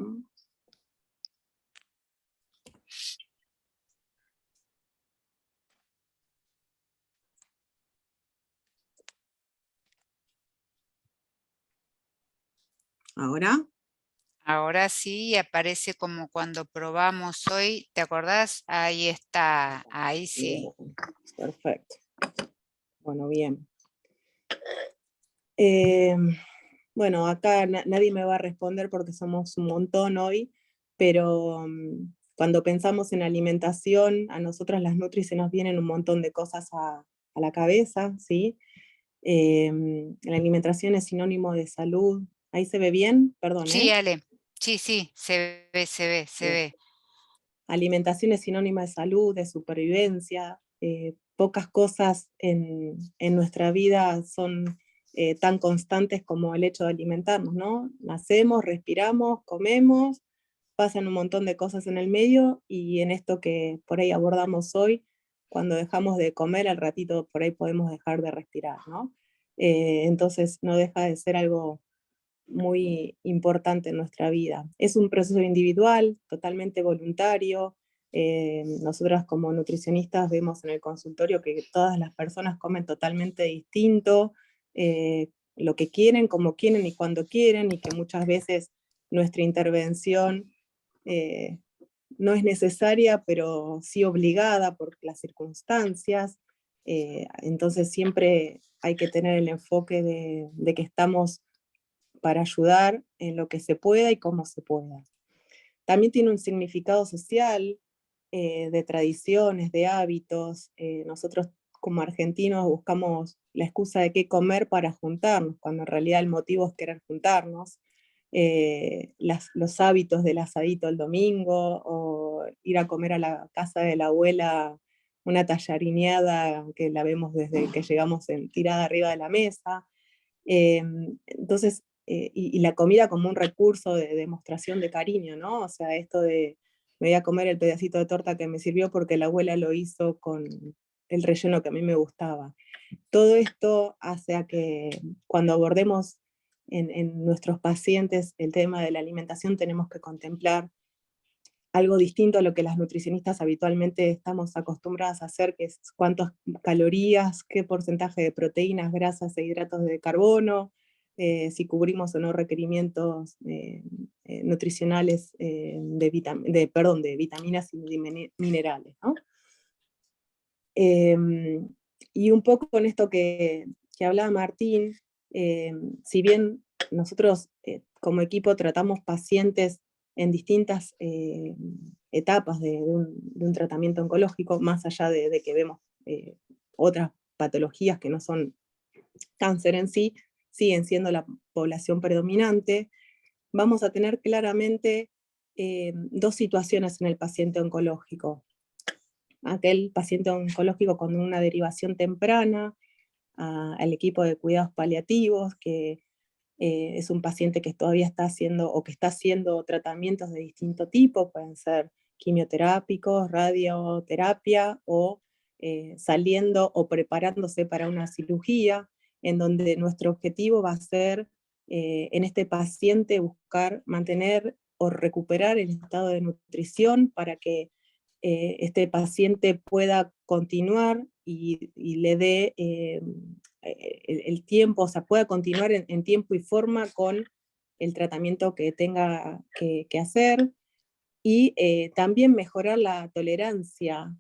¿Ahora? Ahora sí, aparece como cuando probamos hoy, ¿te acordás? Ahí está, ahí sí. Bien, perfecto. Bueno, bien. Eh, bueno, acá nadie me va a responder porque somos un montón hoy, pero cuando pensamos en alimentación, a nosotras las Nutri se nos vienen un montón de cosas a la cabeza, ¿sí? La alimentación es sinónimo de salud. ¿Ahí se ve bien? Perdón, Sí, ¿eh? Ale, sí, sí, se ve, se ve, se Bien. ve. Alimentación es sinónima de salud, de supervivencia. Pocas cosas en nuestra vida son tan constantes como el hecho de alimentarnos, ¿no? Nacemos, respiramos, comemos, pasan un montón de cosas en el medio y en esto que por ahí abordamos hoy, cuando dejamos de comer, al ratito por ahí podemos dejar de respirar, ¿no? Entonces no deja de ser algo muy importante en nuestra vida. Es un proceso individual, totalmente voluntario. Nosotras como nutricionistas vemos en el consultorio que todas las personas comen totalmente distinto, lo que quieren, como quieren y cuando quieren, y que muchas veces nuestra intervención no es necesaria, pero sí obligada por las circunstancias. Entonces siempre hay que tener el enfoque de que estamos para ayudar en lo que se pueda y cómo se pueda. También tiene un significado social, de tradiciones, de hábitos. Nosotros como argentinos buscamos la excusa de qué comer para juntarnos, cuando en realidad el motivo es querer juntarnos. Los hábitos del asadito el domingo, o ir a comer a la casa de la abuela una tallarineada que la vemos desde que llegamos tirada arriba de la mesa. Entonces, y la comida como un recurso de demostración de cariño, ¿no? O sea, esto de me voy a comer el pedacito de torta que me sirvió porque la abuela lo hizo con el relleno que a mí me gustaba. Todo esto hace a que cuando abordemos en nuestros pacientes el tema de la alimentación tenemos que contemplar algo distinto a lo que las nutricionistas habitualmente estamos acostumbradas a hacer, que es cuántas calorías, qué porcentaje de proteínas, grasas e hidratos de carbono, si cubrimos o no requerimientos nutricionales de vitaminas y minerales, ¿no? Y un poco con esto que hablaba Martín, si bien nosotros como equipo tratamos pacientes en distintas etapas de un tratamiento oncológico, más allá de que vemos otras patologías que no son cáncer en sí, siguen siendo la población predominante, vamos a tener claramente dos situaciones en el paciente oncológico. Aquel paciente oncológico con una derivación temprana al equipo de cuidados paliativos, que es un paciente que todavía está haciendo o que está haciendo tratamientos de distinto tipo, pueden ser quimioterápicos, radioterapia o saliendo o preparándose para una cirugía, en donde nuestro objetivo va a ser en este paciente buscar mantener o recuperar el estado de nutrición para que este paciente pueda continuar y le dé el tiempo, o sea, pueda continuar en tiempo y forma con el tratamiento que tenga que hacer, y también mejorar la tolerancia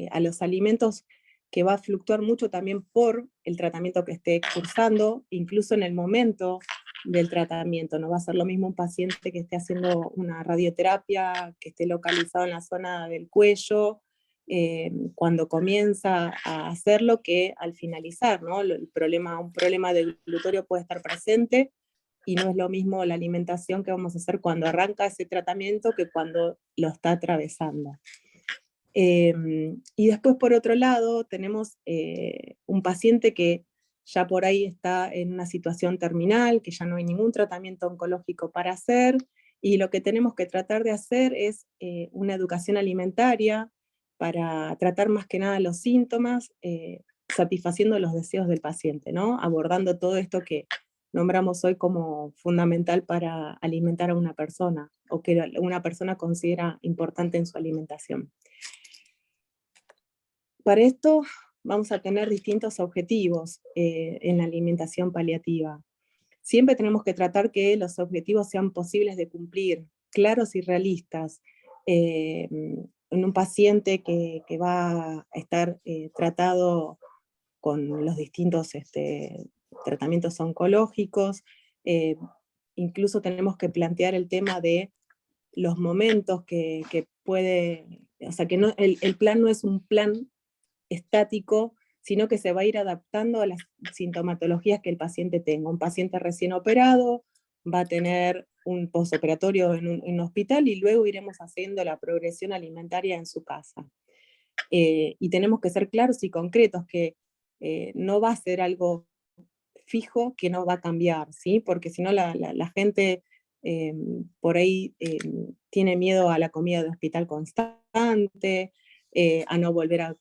a los alimentos, que va a fluctuar mucho también por el tratamiento que esté cursando, incluso en el momento del tratamiento. No va a ser lo mismo un paciente que esté haciendo una radioterapia, que esté localizado en la zona del cuello, cuando comienza a hacerlo, que al finalizar, ¿no? Un problema de glutorio puede estar presente, y no es lo mismo la alimentación que vamos a hacer cuando arranca ese tratamiento que cuando lo está atravesando. Y después, por otro lado, tenemos un paciente que ya por ahí está en una situación terminal, que ya no hay ningún tratamiento oncológico para hacer, y lo que tenemos que tratar de hacer es una educación alimentaria para tratar más que nada los síntomas, satisfaciendo los deseos del paciente, ¿no? Abordando todo esto que nombramos hoy como fundamental para alimentar a una persona, o que una persona considera importante en su alimentación. Para esto vamos a tener distintos objetivos en la alimentación paliativa. siempre tenemos que tratar que los objetivos sean posibles de cumplir, claros y realistas. En un paciente que va a estar tratado con los distintos tratamientos oncológicos, incluso tenemos que plantear el tema de los momentos que puede, o sea, que no, el plan no es un plan estático, sino que se va a ir adaptando a las sintomatologías que el paciente tenga. Un paciente recién operado va a tener un postoperatorio en un hospital y luego iremos haciendo la progresión alimentaria en su casa. Y tenemos que ser claros y concretos que no va a ser algo fijo que no va a cambiar, ¿sí? Porque si no la gente por ahí tiene miedo a la comida de hospital constante, a no volver a,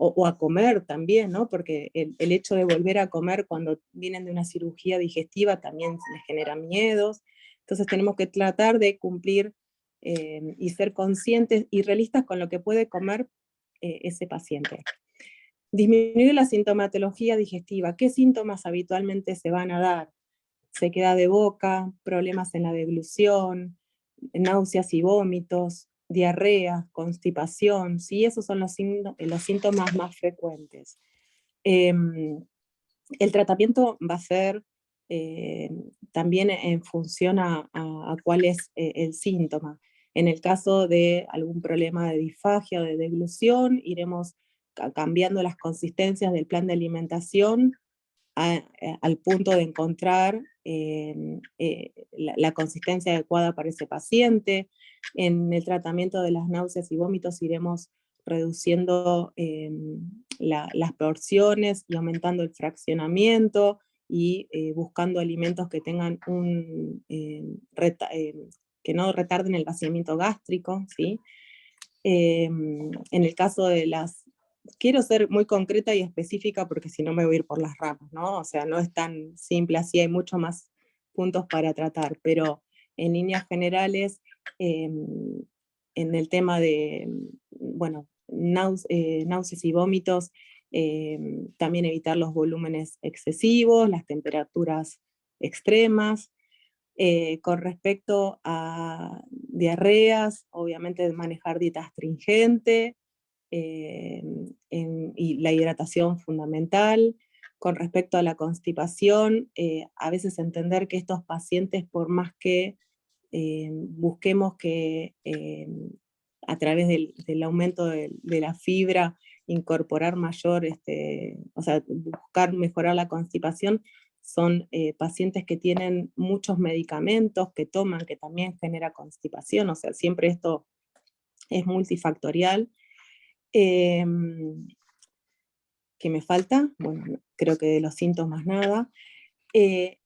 o a comer también, ¿no? Porque el hecho de volver a comer cuando vienen de una cirugía digestiva también les genera miedos. Entonces tenemos que tratar de cumplir y ser conscientes y realistas con lo que puede comer ese paciente. Disminuir la sintomatología digestiva. ¿Qué síntomas habitualmente se van a dar? Sequedad de boca, problemas en la deglución, náuseas y vómitos, diarrea, constipación, ¿sí? Esos son los síntomas más frecuentes. El tratamiento va a ser también en función a cuál es el síntoma. En el caso de algún problema de disfagia o de deglución, iremos cambiando las consistencias del plan de alimentación al punto de encontrar la consistencia adecuada para ese paciente. En el tratamiento de las náuseas y vómitos iremos reduciendo las porciones y aumentando el fraccionamiento y buscando alimentos que tengan que no retarden el vaciamiento gástrico, ¿sí? En el caso de las... Quiero ser muy concreta y específica porque si no me voy a ir por las ramas, ¿no? O sea, no es tan simple así, hay mucho más puntos para tratar, pero en líneas generales, en el tema de, bueno, náuseas y vómitos, también evitar los volúmenes excesivos, las temperaturas extremas. Con respecto a diarreas, obviamente manejar dieta astringente, y la hidratación fundamental. Con respecto a la constipación, a veces entender que estos pacientes, por más que busquemos que a través del aumento de la fibra, incorporar mayor, o sea, buscar mejorar la constipación, son pacientes que tienen muchos medicamentos que toman, que también genera constipación, o sea, siempre esto es multifactorial. ¿Qué me falta? Bueno, creo que de los síntomas nada.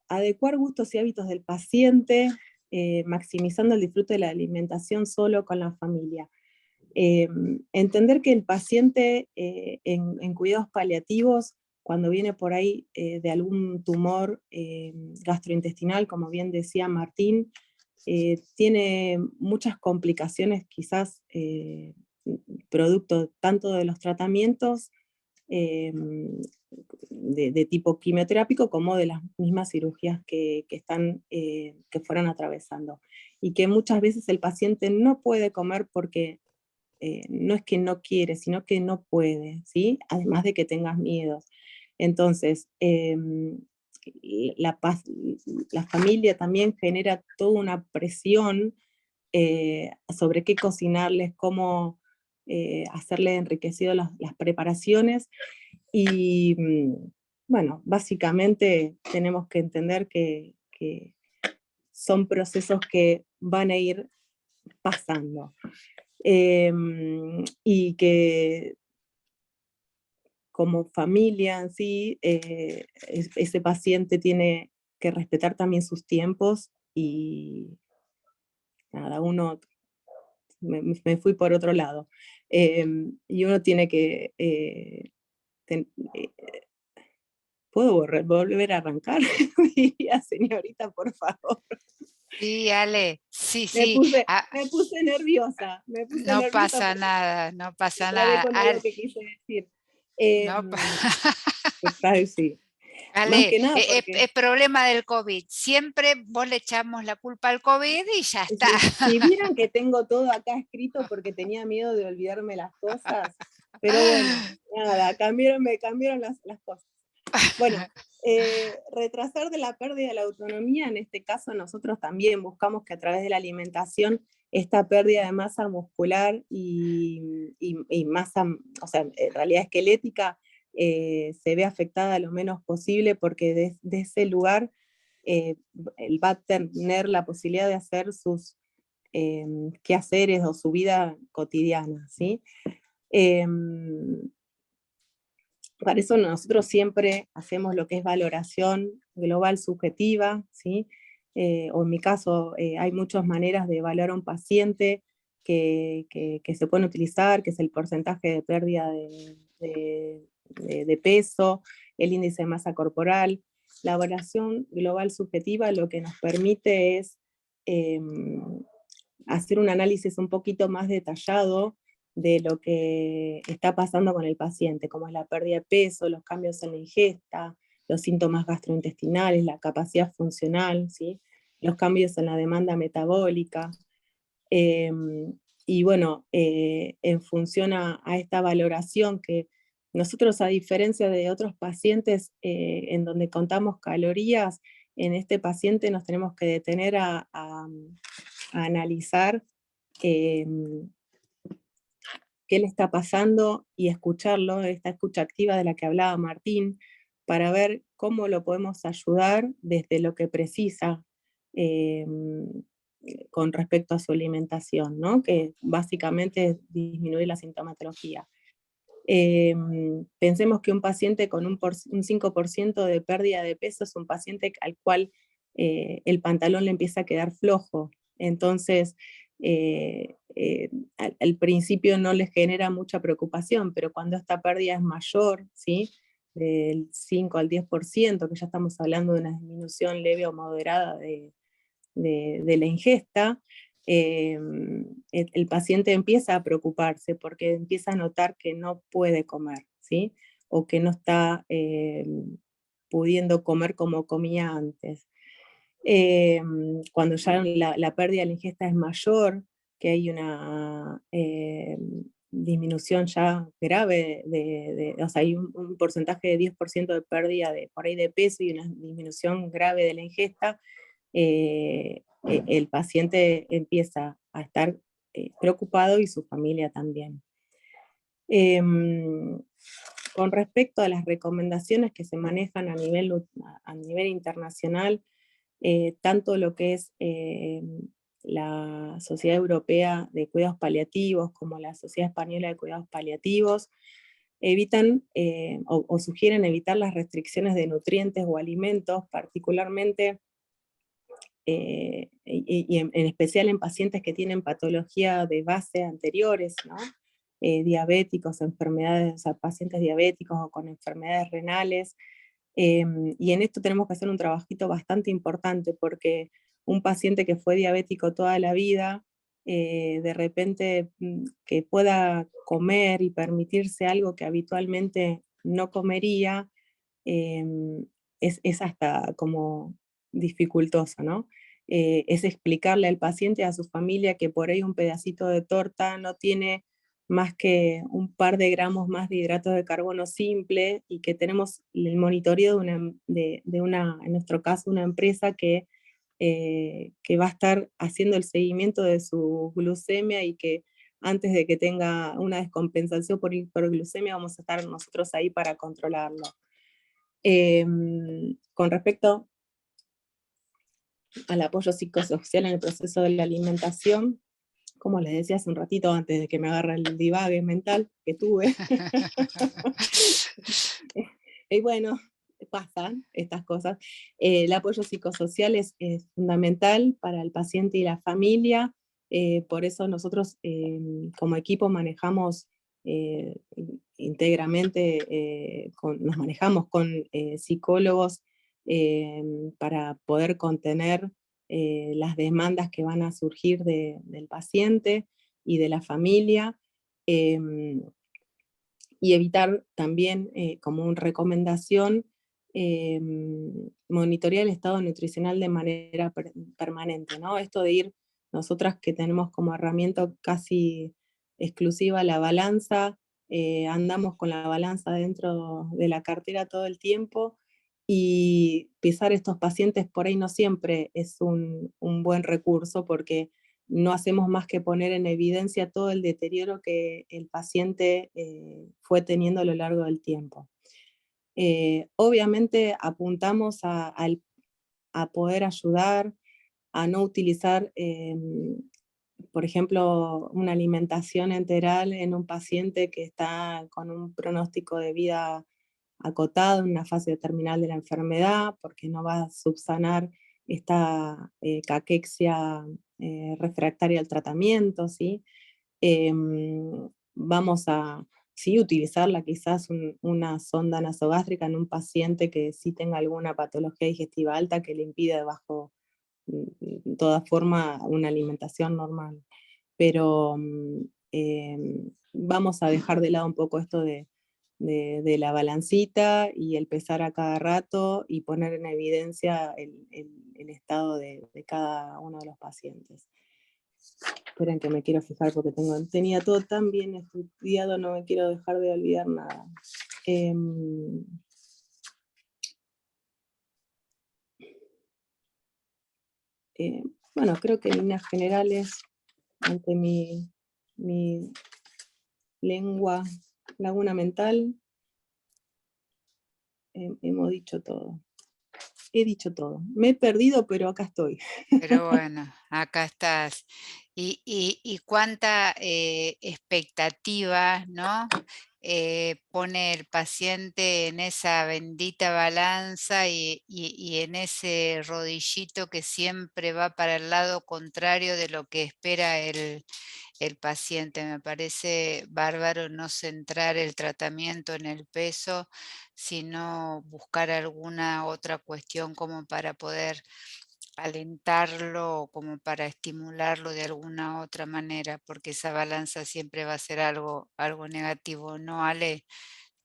Adecuar gustos y hábitos del paciente, maximizando el disfrute de la alimentación solo con la familia. Entender que el paciente en cuidados paliativos, cuando viene por ahí de algún tumor gastrointestinal, como bien decía Martín, tiene muchas complicaciones quizás producto tanto de los tratamientos de tipo quimioterápico como de las mismas cirugías que fueron atravesando. Y que muchas veces el paciente no puede comer porque no es que no quiere, sino que no puede, ¿sí? Además de que tengas miedos. Entonces, la familia también genera toda una presión sobre qué cocinarles, cómo hacerle enriquecido las preparaciones. Y bueno, básicamente tenemos que entender que son procesos que van a ir pasando. Y que como familia en sí, ese paciente tiene que respetar también sus tiempos y cada uno, me fui por otro lado, y uno tiene que, ¿puedo volver a arrancar? Diría, señorita, por favor. Sí, Ale, sí, Me sí. puse nerviosa. Me puse No nerviosa pasa porque nada, no pasa me trabé nada. con algo que quise decir. No, Sí. Ale, que nada porque es problema del COVID. Siempre vos le echamos la culpa al COVID y ya está. si vieran que tengo todo acá escrito porque tenía miedo de olvidarme las cosas, pero bueno, nada, me cambiaron las cosas. Bueno, retrasar de la pérdida de la autonomía, en este caso nosotros también buscamos que a través de la alimentación esta pérdida de masa muscular y masa, o sea, en realidad esquelética, se ve afectada lo menos posible porque de ese lugar él va a tener la posibilidad de hacer sus quehaceres o su vida cotidiana, ¿sí? Para eso nosotros siempre hacemos lo que es valoración global subjetiva, ¿sí? O en mi caso hay muchas maneras de evaluar a un paciente que se pueden utilizar, que es el porcentaje de pérdida de peso, el índice de masa corporal. La evaluación global subjetiva lo que nos permite es hacer un análisis un poquito más detallado de lo que está pasando con el paciente, como es la pérdida de peso, los cambios en la ingesta, los síntomas gastrointestinales, la capacidad funcional, ¿sí? Los cambios en la demanda metabólica. Y bueno, en función a esta valoración que nosotros, a diferencia de otros pacientes en donde contamos calorías, en este paciente nos tenemos que detener a analizar qué le está pasando y escucharlo, esta escucha activa de la que hablaba Martín, para ver cómo lo podemos ayudar desde lo que precisa con respecto a su alimentación, ¿no? Que básicamente es disminuir la sintomatología. Pensemos que un paciente con un 5% de pérdida de peso es un paciente al cual el pantalón le empieza a quedar flojo. Entonces, al principio no les genera mucha preocupación, pero cuando esta pérdida es mayor, ¿sí? Del 5 al 10%, que ya estamos hablando de una disminución leve o moderada de la ingesta, el paciente empieza a preocuparse porque empieza a notar que no puede comer, ¿sí? O que no está pudiendo comer como comía antes. Cuando ya la pérdida de la ingesta es mayor, que hay una disminución ya grave, o sea, hay un porcentaje de 10% de pérdida por ahí de peso y una disminución grave de la ingesta, el paciente empieza a estar preocupado y su familia también. Con respecto a las recomendaciones que se manejan a nivel internacional, tanto lo que es la Sociedad Europea de Cuidados Paliativos como la Sociedad Española de Cuidados Paliativos, evitan o sugieren evitar las restricciones de nutrientes o alimentos, particularmente y en especial en pacientes que tienen patología de base anteriores, ¿no? Diabéticos, enfermedades, o sea, pacientes diabéticos o con enfermedades renales. Y en esto tenemos que hacer un trabajito bastante importante porque un paciente que fue diabético toda la vida, de repente que pueda comer y permitirse algo que habitualmente no comería, es hasta como dificultoso, ¿no? Es explicarle al paciente, a su familia, que por ahí un pedacito de torta no tiene más que un par de gramos más de hidratos de carbono simple y que tenemos el monitoreo de una, en nuestro caso, una empresa que va a estar haciendo el seguimiento de su glucemia y que antes de que tenga una descompensación por hiperglucemia vamos a estar nosotros ahí para controlarlo. Con respecto al apoyo psicosocial en el proceso de la alimentación, como les decía hace un ratito antes de que me agarre el divague mental que tuve, y bueno, pasan estas cosas. El apoyo psicosocial es fundamental para el paciente y la familia, por eso nosotros como equipo manejamos íntegramente, nos manejamos con psicólogos para poder contener las demandas que van a surgir del paciente y de la familia, y evitar también como una recomendación monitorear el estado nutricional de manera permanente, ¿no? Esto de ir, nosotras que tenemos como herramienta casi exclusiva la balanza, andamos con la balanza dentro de la cartera todo el tiempo, y pesar estos pacientes por ahí no siempre es un buen recurso, porque no hacemos más que poner en evidencia todo el deterioro que el paciente fue teniendo a lo largo del tiempo. Obviamente apuntamos a poder ayudar, a no utilizar, por ejemplo, una alimentación enteral en un paciente que está con un pronóstico de vida acotado, en una fase terminal de la enfermedad, porque no va a subsanar esta caquexia refractaria al tratamiento, ¿sí? Vamos a sí utilizarla quizás una sonda nasogástrica en un paciente que sí tenga alguna patología digestiva alta que le impida bajo toda forma una alimentación normal. Pero vamos a dejar de lado un poco esto de la balancita y el pesar a cada rato y poner en evidencia el estado de cada uno de los pacientes. Esperen que me quiero fijar porque tenía todo tan bien estudiado, no me quiero dejar de olvidar nada. Bueno, creo que en líneas generales, ante mi laguna mental, hemos dicho todo. He dicho todo. Me he perdido, pero acá estoy. Pero bueno, acá estás. Y cuánta expectativa, ¿no? Pone el paciente en esa bendita balanza y en ese rodillito que siempre va para el lado contrario de lo que espera el paciente. Me parece bárbaro no centrar el tratamiento en el peso, sino buscar alguna otra cuestión como para poder alentarlo, como para estimularlo de alguna otra manera, porque esa balanza siempre va a ser algo negativo, ¿no, Ale?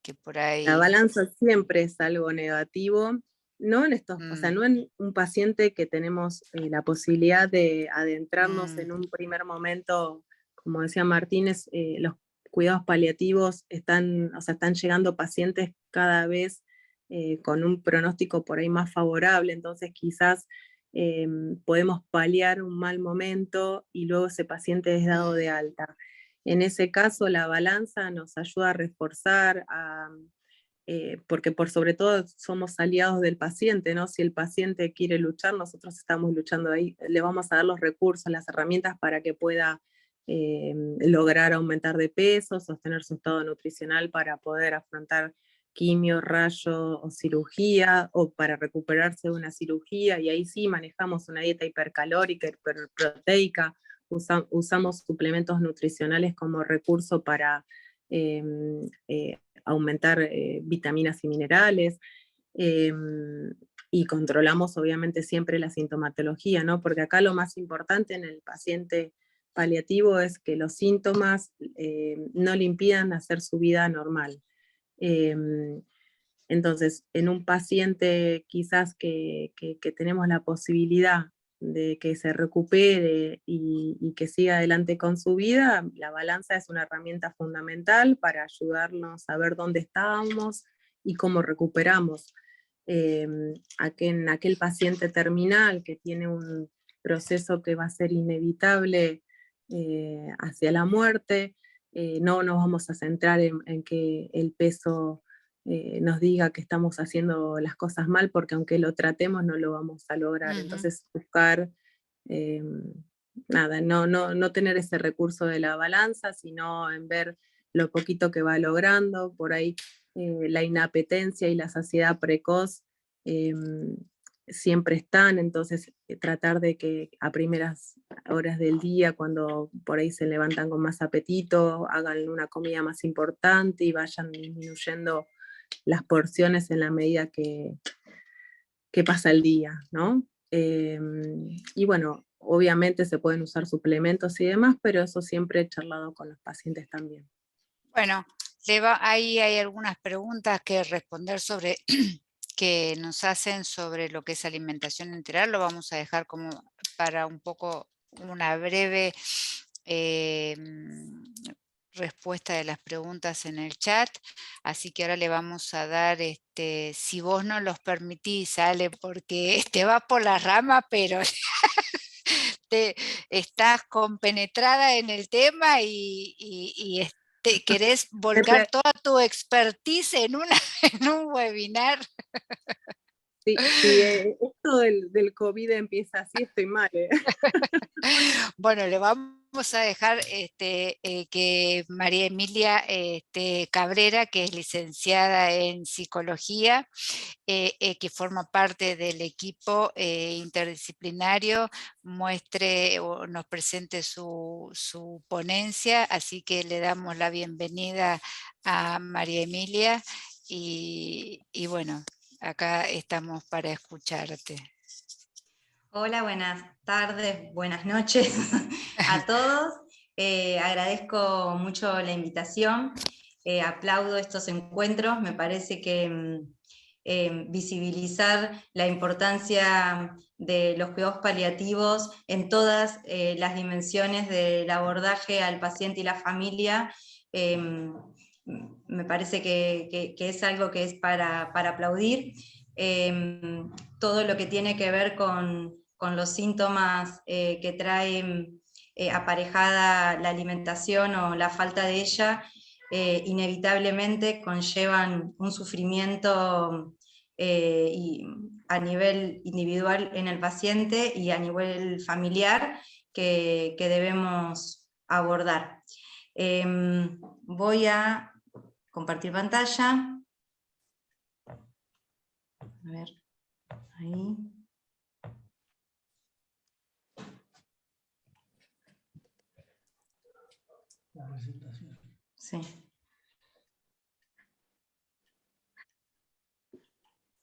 Que por La ahí... balanza siempre es algo negativo, no en estos, o sea, no en un paciente que tenemos la posibilidad de adentrarnos en un primer momento, como decía Martínez, los cuidados paliativos están, o sea, están llegando pacientes cada vez con un pronóstico por ahí más favorable, entonces quizás podemos paliar un mal momento y luego ese paciente es dado de alta. En ese caso, la balanza nos ayuda a reforzar, porque por sobre todo somos aliados del paciente, ¿no? Si el paciente quiere luchar, nosotros estamos luchando ahí, le vamos a dar los recursos, las herramientas para que pueda lograr aumentar de peso, sostener su estado nutricional para poder afrontar quimio, rayo o cirugía, o para recuperarse de una cirugía, y ahí sí manejamos una dieta hipercalórica, hiperproteica, usamos suplementos nutricionales como recurso para aumentar vitaminas y minerales, y controlamos obviamente siempre la sintomatología, ¿no? Porque acá lo más importante en el paciente paliativo es que los síntomas no le impidan hacer su vida normal. Entonces, en un paciente quizás que tenemos la posibilidad de que se recupere y que siga adelante con su vida, la balanza es una herramienta fundamental para ayudarnos a ver dónde estábamos y cómo recuperamos. En aquel paciente terminal que tiene un proceso que va a ser inevitable hacia la muerte, no nos vamos a centrar en que el peso nos diga que estamos haciendo las cosas mal, porque aunque lo tratemos no lo vamos a lograr. Entonces buscar, nada, no tener ese recurso de la balanza, sino en ver lo poquito que va logrando, por ahí la inapetencia y la saciedad precoz siempre están, entonces tratar de que a primeras horas del día, cuando por ahí se levantan con más apetito, hagan una comida más importante y vayan disminuyendo las porciones en la medida que pasa el día, ¿no? Y bueno, obviamente se pueden usar suplementos y demás, pero eso siempre he charlado con los pacientes también. Bueno, ahí hay algunas preguntas que responder sobre que nos hacen sobre lo que es alimentación integral. Lo vamos a dejar como para un poco una breve respuesta de las preguntas en el chat, así que ahora le vamos a dar, si vos no los permitís, Ale, porque te va por la rama, pero estás compenetrada en el tema y querés volcar toda tu expertise en un webinar. Si esto del COVID empieza así, estoy mal. Bueno, le vamos a dejar que María Emilia Cabrera, que es licenciada en psicología, que forma parte del equipo interdisciplinario, muestre o nos presente su ponencia, así que le damos la bienvenida a María Emilia y bueno, acá estamos para escucharte. Hola, buenas tardes, buenas noches a todos. Agradezco mucho la invitación, aplaudo estos encuentros, me parece que visibilizar la importancia de los cuidados paliativos en todas las dimensiones del abordaje al paciente y la familia, me parece que es algo que es para aplaudir. Todo lo que tiene que ver con los síntomas que trae aparejada la alimentación o la falta de ella, inevitablemente conllevan un sufrimiento a nivel individual en el paciente y a nivel familiar que debemos abordar. Voy a compartir pantalla. A ver, ahí. Sí.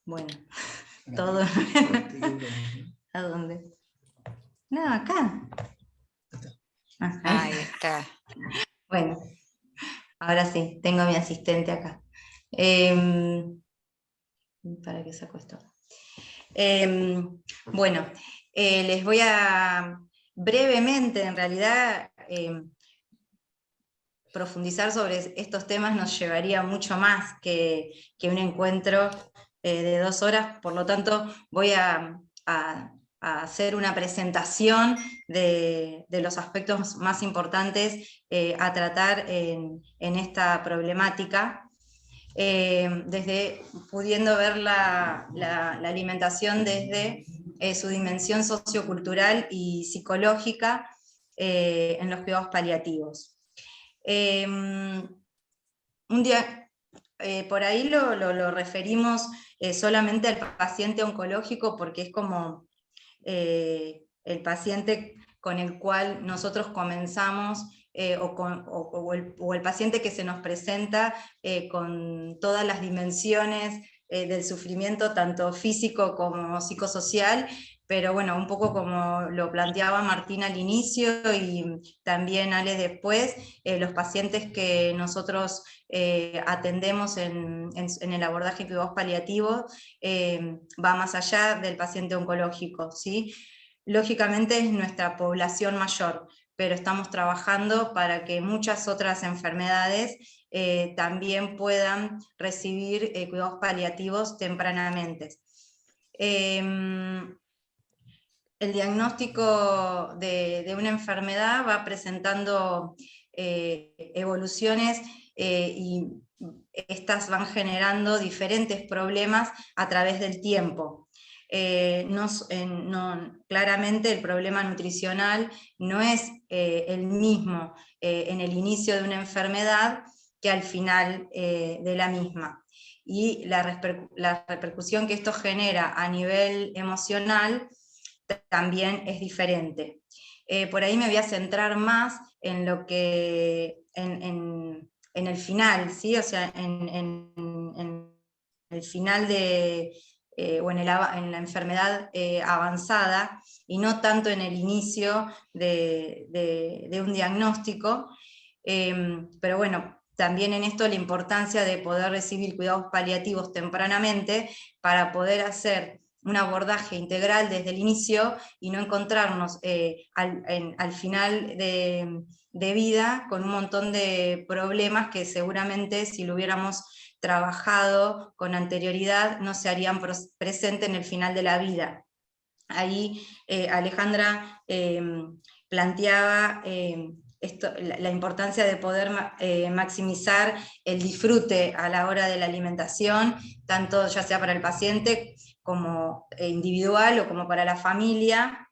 Bueno, todo. ¿A dónde? No, acá. Ahí está. Bueno, ahora sí, tengo a mi asistente acá. ¿Para qué saco esto? Bueno, les voy a brevemente, en realidad, profundizar sobre estos temas nos llevaría mucho más que un encuentro de 2 horas, por lo tanto voy a hacer una presentación de los aspectos más importantes a tratar en esta problemática, desde pudiendo ver la alimentación desde su dimensión sociocultural y psicológica en los cuidados paliativos. Un día, por ahí lo referimos solamente al paciente oncológico porque es como el paciente con el cual nosotros comenzamos o el paciente que se nos presenta con todas las dimensiones del sufrimiento, tanto físico como psicosocial, pero bueno, un poco como lo planteaba Martín al inicio y también Ale después, los pacientes que nosotros atendemos en el abordaje de cuidados paliativos va más allá del paciente oncológico, ¿sí? Lógicamente es nuestra población mayor, pero estamos trabajando para que muchas otras enfermedades también puedan recibir cuidados paliativos tempranamente. El diagnóstico de una enfermedad va presentando evoluciones y estas van generando diferentes problemas a través del tiempo. Claramente el problema nutricional no es el mismo en el inicio de una enfermedad que al final de la misma. Y la repercusión que esto genera a nivel emocional también es diferente. Por ahí me voy a centrar más en lo que, en el final, ¿sí? O sea, en el final de, o en la enfermedad avanzada, y no tanto en el inicio de un diagnóstico, pero bueno, también en esto la importancia de poder recibir cuidados paliativos tempranamente para poder hacer un abordaje integral desde el inicio y no encontrarnos al final de vida con un montón de problemas que seguramente si lo hubiéramos trabajado con anterioridad no se harían presentes en el final de la vida. Ahí Alejandra planteaba la importancia de poder maximizar el disfrute a la hora de la alimentación, tanto ya sea para el paciente como individual o como para la familia,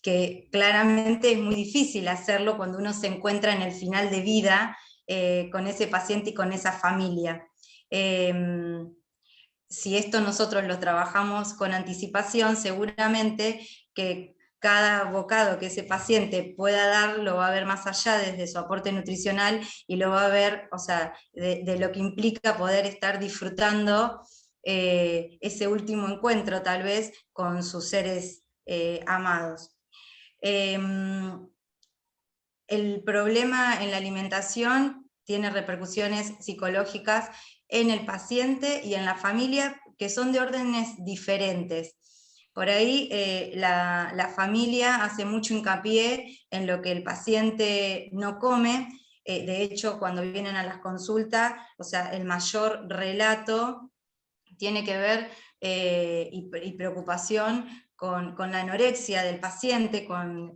que claramente es muy difícil hacerlo cuando uno se encuentra en el final de vida con ese paciente y con esa familia. Si esto nosotros lo trabajamos con anticipación, seguramente que cada bocado que ese paciente pueda dar lo va a ver más allá desde su aporte nutricional y lo va a ver, o sea, de lo que implica poder estar disfrutando ese último encuentro tal vez con sus seres amados. El problema en la alimentación tiene repercusiones psicológicas en el paciente y en la familia que son de órdenes diferentes. Por ahí la familia hace mucho hincapié en lo que el paciente no come. De hecho, cuando vienen a las consultas, o sea, el mayor relato tiene que ver y preocupación con la anorexia del paciente, con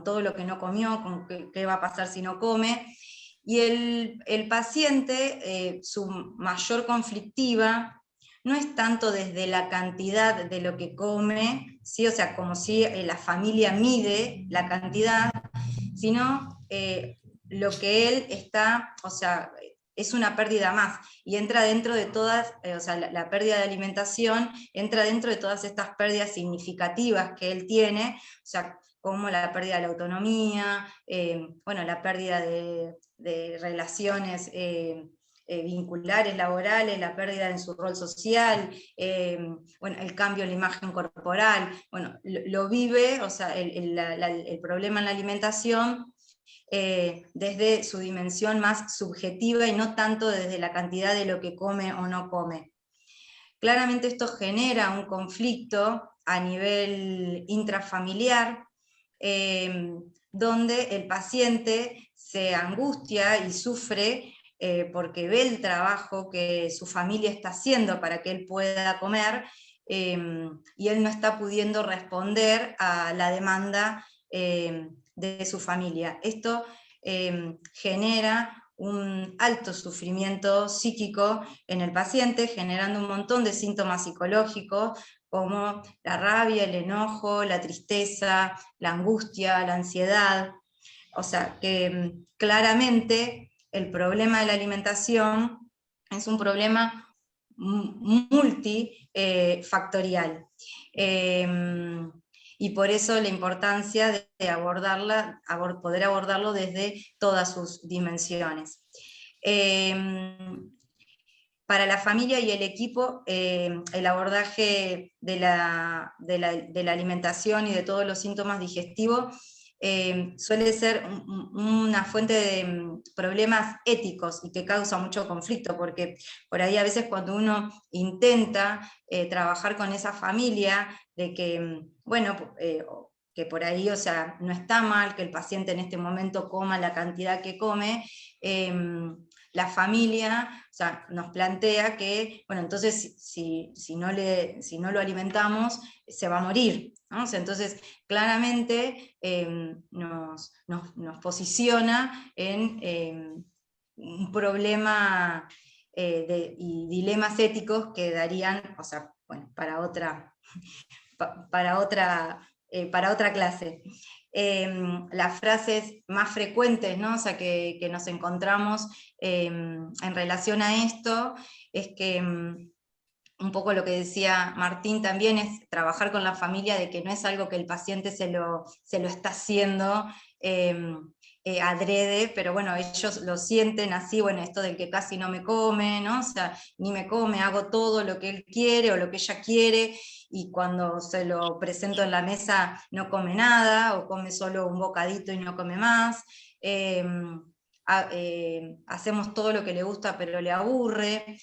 todo lo que no comió, con qué va a pasar si no come. Y el paciente, su mayor conflictiva, no es tanto desde la cantidad de lo que come, ¿sí? O sea, como si la familia mide la cantidad, sino lo que él está, o sea, es una pérdida más, y entra dentro de todas, o sea, la pérdida de alimentación entra dentro de todas estas pérdidas significativas que él tiene, o sea, como la pérdida de la autonomía, bueno, la pérdida de relaciones vinculares, laborales, la pérdida en su rol social, bueno, el cambio en la imagen corporal, bueno, lo vive, o sea, el problema en la alimentación desde su dimensión más subjetiva y no tanto desde la cantidad de lo que come o no come. Claramente esto genera un conflicto a nivel intrafamiliar, donde el paciente se angustia y sufre porque ve el trabajo que su familia está haciendo para que él pueda comer, y él no está pudiendo responder a la demanda de su familia. Esto genera un alto sufrimiento psíquico en el paciente, generando un montón de síntomas psicológicos, como la rabia, el enojo, la tristeza, la angustia, la ansiedad. O sea, que claramente el problema de la alimentación es un problema multifactorial. Y por eso la importancia de abordarla, poder abordarlo desde todas sus dimensiones. Para la familia y el equipo, el abordaje de la alimentación y de todos los síntomas digestivos suele ser una fuente de problemas éticos y que causa mucho conflicto, porque por ahí a veces cuando uno intenta trabajar con esa familia, de que, bueno, que por ahí, o sea, no está mal que el paciente en este momento coma la cantidad que come, la familia, o sea, nos plantea que, bueno, entonces si no lo alimentamos, se va a morir, ¿no? O sea, entonces, claramente nos posiciona en un problema y dilemas éticos que darían, o sea, bueno, para otra clase. Las frases más frecuentes, ¿no? O sea, que nos encontramos en relación a esto es que un poco lo que decía Martín también es trabajar con la familia de que no es algo que el paciente se lo está haciendo adrede, pero bueno, ellos lo sienten así, bueno, esto del que casi no me come, ¿no? O sea, ni me come, hago todo lo que él quiere o lo que ella quiere, y cuando se lo presento en la mesa no come nada, o come solo un bocadito y no come más. hacemos todo lo que le gusta pero le aburre.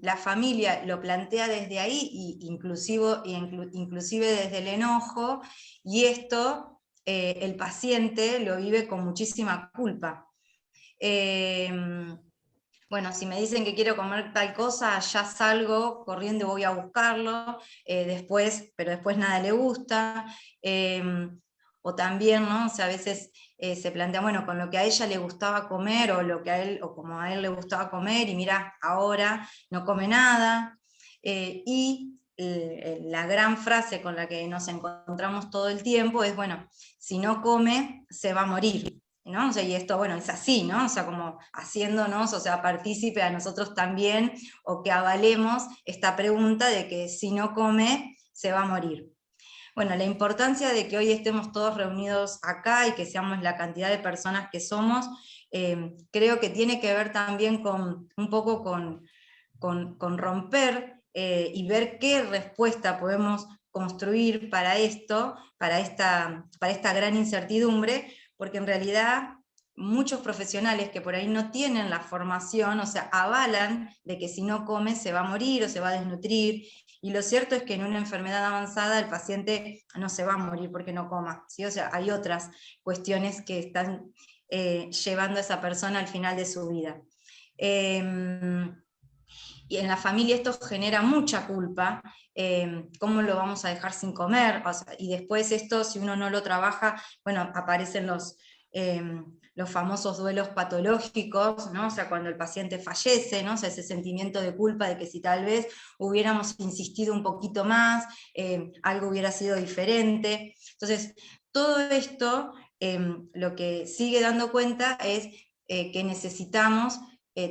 La familia lo plantea desde ahí, inclusive desde el enojo, y esto el paciente lo vive con muchísima culpa. Bueno, si me dicen que quiero comer tal cosa, ya salgo corriendo y voy a buscarlo, pero después nada le gusta. O también, ¿no? O sea, a veces se plantea, bueno, con lo que a ella le gustaba comer, o lo que a él, o como a él le gustaba comer, y mira, ahora no come nada. La gran frase con la que nos encontramos todo el tiempo es, bueno, si no come, se va a morir, ¿no? O sea, y esto, bueno, es así, ¿no? O sea, como haciéndonos, o sea, partícipe a nosotros también, o que avalemos esta pregunta de que si no come, se va a morir. Bueno, la importancia de que hoy estemos todos reunidos acá y que seamos la cantidad de personas que somos, creo que tiene que ver también un poco con romper y ver qué respuesta podemos construir para esto, para esta gran incertidumbre, porque en realidad muchos profesionales que por ahí no tienen la formación, o sea, avalan de que si no come se va a morir o se va a desnutrir, y lo cierto es que en una enfermedad avanzada el paciente no se va a morir porque no coma, ¿sí? O sea, hay otras cuestiones que están llevando a esa persona al final de su vida. Y en la familia esto genera mucha culpa, ¿cómo lo vamos a dejar sin comer? O sea, y después esto, si uno no lo trabaja, bueno, aparecen los famosos duelos patológicos, ¿no? O sea, cuando el paciente fallece, ¿no? O sea, ese sentimiento de culpa de que si tal vez hubiéramos insistido un poquito más, algo hubiera sido diferente. Entonces, todo esto, lo que sigue dando cuenta es que necesitamos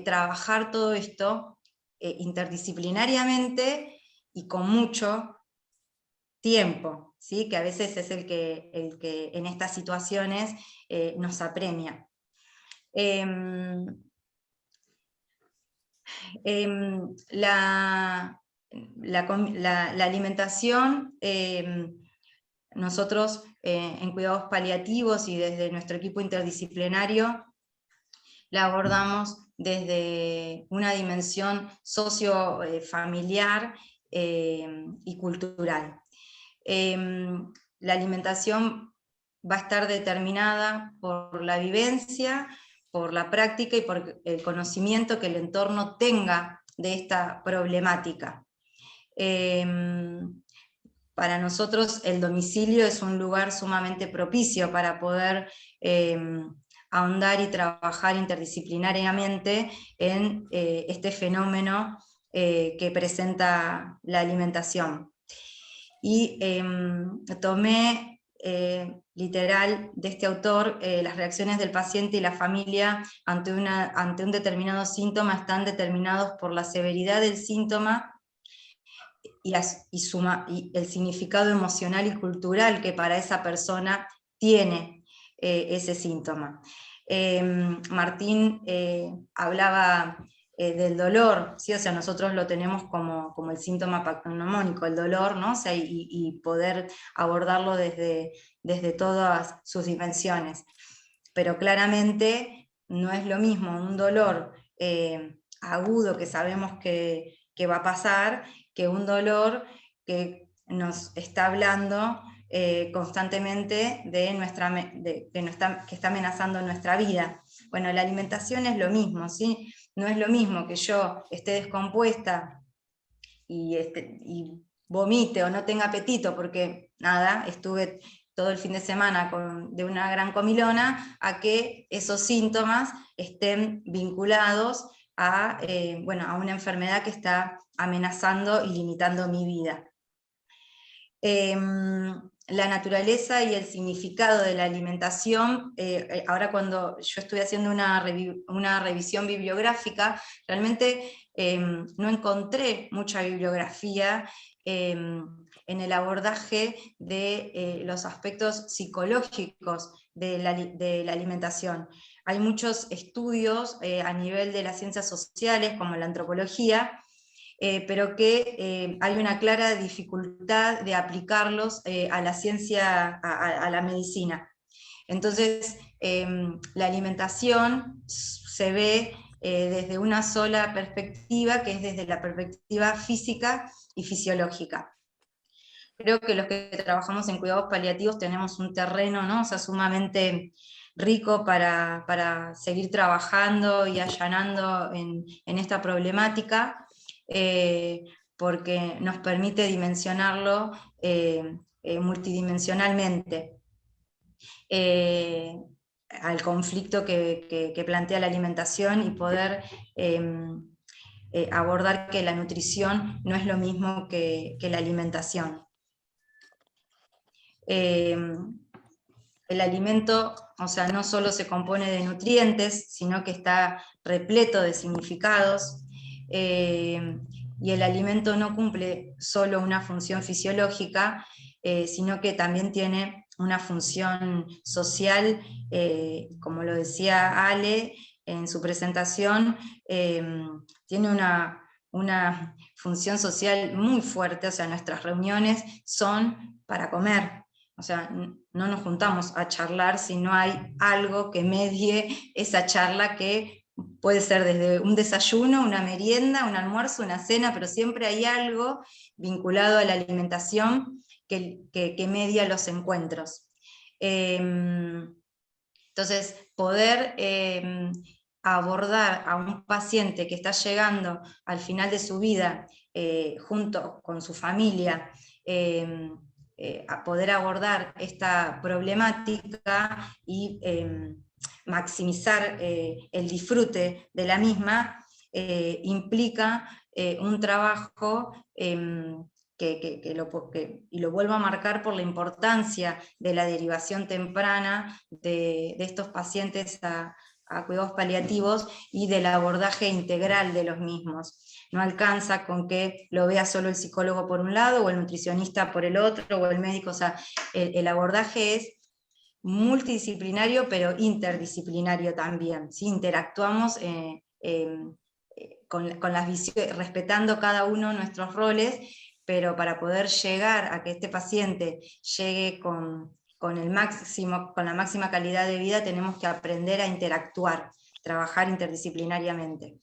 trabajar todo esto interdisciplinariamente y con mucho tiempo, ¿sí? Que a veces es el que en estas situaciones nos apremia. La alimentación, nosotros en cuidados paliativos y desde nuestro equipo interdisciplinario la abordamos desde una dimensión socio-familiar y cultural. La alimentación va a estar determinada por la vivencia, por la práctica y por el conocimiento que el entorno tenga de esta problemática. Para nosotros el domicilio es un lugar sumamente propicio para poder ahondar y trabajar interdisciplinariamente en este fenómeno que presenta la alimentación. Y tomé literal de este autor, las reacciones del paciente y la familia ante un determinado síntoma están determinados por la severidad del síntoma y el significado emocional y cultural que para esa persona tiene ese síntoma. Martín hablaba del dolor, ¿sí? O sea, nosotros lo tenemos como el síntoma patognomónico, el dolor, ¿no? O sea, y poder abordarlo desde todas sus dimensiones. Pero claramente no es lo mismo un dolor agudo que sabemos que va a pasar, que un dolor que nos está hablando constantemente que está amenazando nuestra vida. Bueno, la alimentación es lo mismo, ¿sí? No es lo mismo que yo esté descompuesta y vomite o no tenga apetito porque, nada, estuve todo el fin de semana de una gran comilona, a que esos síntomas estén vinculados a una enfermedad que está amenazando y limitando mi vida. La naturaleza y el significado de la alimentación, ahora cuando yo estuve haciendo una revisión bibliográfica, realmente no encontré mucha bibliografía en el abordaje de los aspectos psicológicos de la alimentación. Hay muchos estudios a nivel de las ciencias sociales, como la antropología, pero que hay una clara dificultad de aplicarlos a la ciencia, a la medicina. Entonces, la alimentación se ve desde una sola perspectiva, que es desde la perspectiva física y fisiológica. Creo que los que trabajamos en cuidados paliativos tenemos un terreno, ¿no? O sea, sumamente rico para seguir trabajando y allanando en esta problemática, porque nos permite dimensionarlo multidimensionalmente. Al conflicto que plantea la alimentación y poder abordar que la nutrición no es lo mismo que la alimentación. El alimento, o sea, no solo se compone de nutrientes, sino que está repleto de significados, y el alimento no cumple solo una función fisiológica, sino que también tiene una función social, como lo decía Ale en su presentación, tiene una función social muy fuerte, o sea, nuestras reuniones son para comer. O sea, no nos juntamos a charlar si no hay algo que medie esa charla, que puede ser desde un desayuno, una merienda, un almuerzo, una cena, pero siempre hay algo vinculado a la alimentación que media los encuentros. Entonces, poder abordar a un paciente que está llegando al final de su vida junto con su familia, a poder abordar esta problemática y maximizar el disfrute de la misma, implica un trabajo y lo vuelvo a marcar por la importancia de la derivación temprana de estos pacientes a cuidados paliativos y del abordaje integral de los mismos. No alcanza con que lo vea solo el psicólogo por un lado, o el nutricionista por el otro, o el médico. O sea, el abordaje es multidisciplinario, pero interdisciplinario también, ¿sí? Interactuamos con las visiones, respetando cada uno nuestros roles, pero para poder llegar a que este paciente llegue con la máxima calidad de vida, tenemos que aprender a interactuar, trabajar interdisciplinariamente.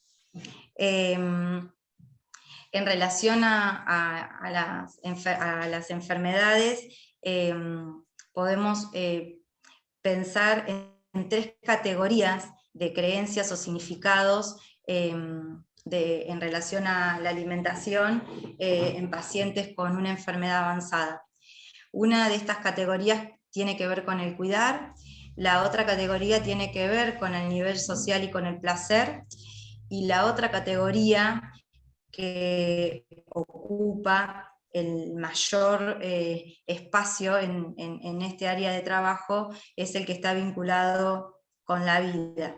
En relación a las enfermedades, podemos pensar en 3 categorías de creencias o significados en relación a la alimentación en pacientes con una enfermedad avanzada. Una de estas categorías tiene que ver con el cuidar, la otra categoría tiene que ver con el nivel social y con el placer, y la otra categoría que ocupa el mayor espacio en este área de trabajo es el que está vinculado con la vida.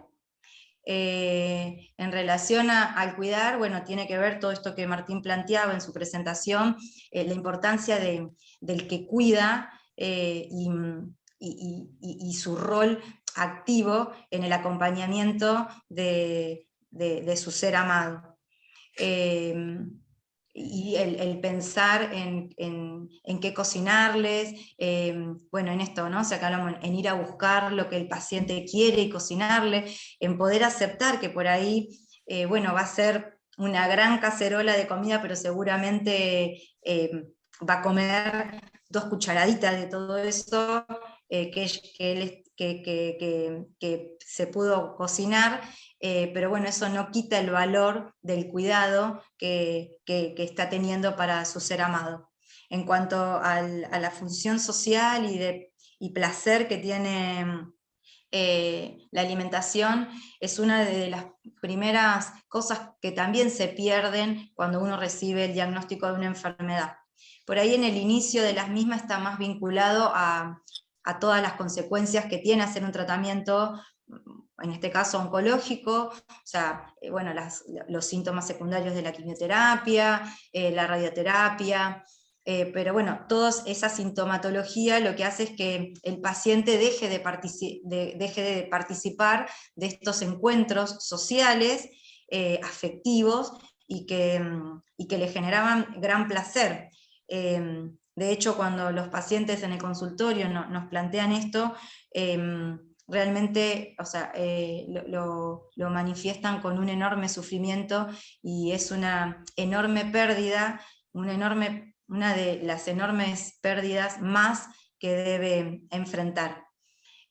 En relación al cuidar, bueno, tiene que ver todo esto que Martín planteaba en su presentación, la importancia del que cuida y su rol activo en el acompañamiento de su ser amado. Y el pensar en qué cocinarles, bueno, en esto, ¿no? O sea, que hablamos en ir a buscar lo que el paciente quiere y cocinarle, en poder aceptar que por ahí, bueno, va a ser una gran cacerola de comida, pero seguramente va a comer 2 cucharaditas de todo eso que se pudo cocinar, pero bueno, eso no quita el valor del cuidado que está teniendo para su ser amado. En cuanto a la función social y placer que tiene la alimentación, es una de las primeras cosas que también se pierden cuando uno recibe el diagnóstico de una enfermedad. Por ahí en el inicio de las mismas está más vinculado a todas las consecuencias que tiene hacer un tratamiento, en este caso oncológico, o sea, bueno, los síntomas secundarios de la quimioterapia, la radioterapia, pero bueno, toda esa sintomatología lo que hace es que el paciente deje de participar de estos encuentros sociales, afectivos, y que le generaban gran placer. De hecho, cuando los pacientes en el consultorio nos plantean esto, realmente, o sea, lo manifiestan con un enorme sufrimiento, y es una enorme pérdida, una de las enormes pérdidas más que debe enfrentar.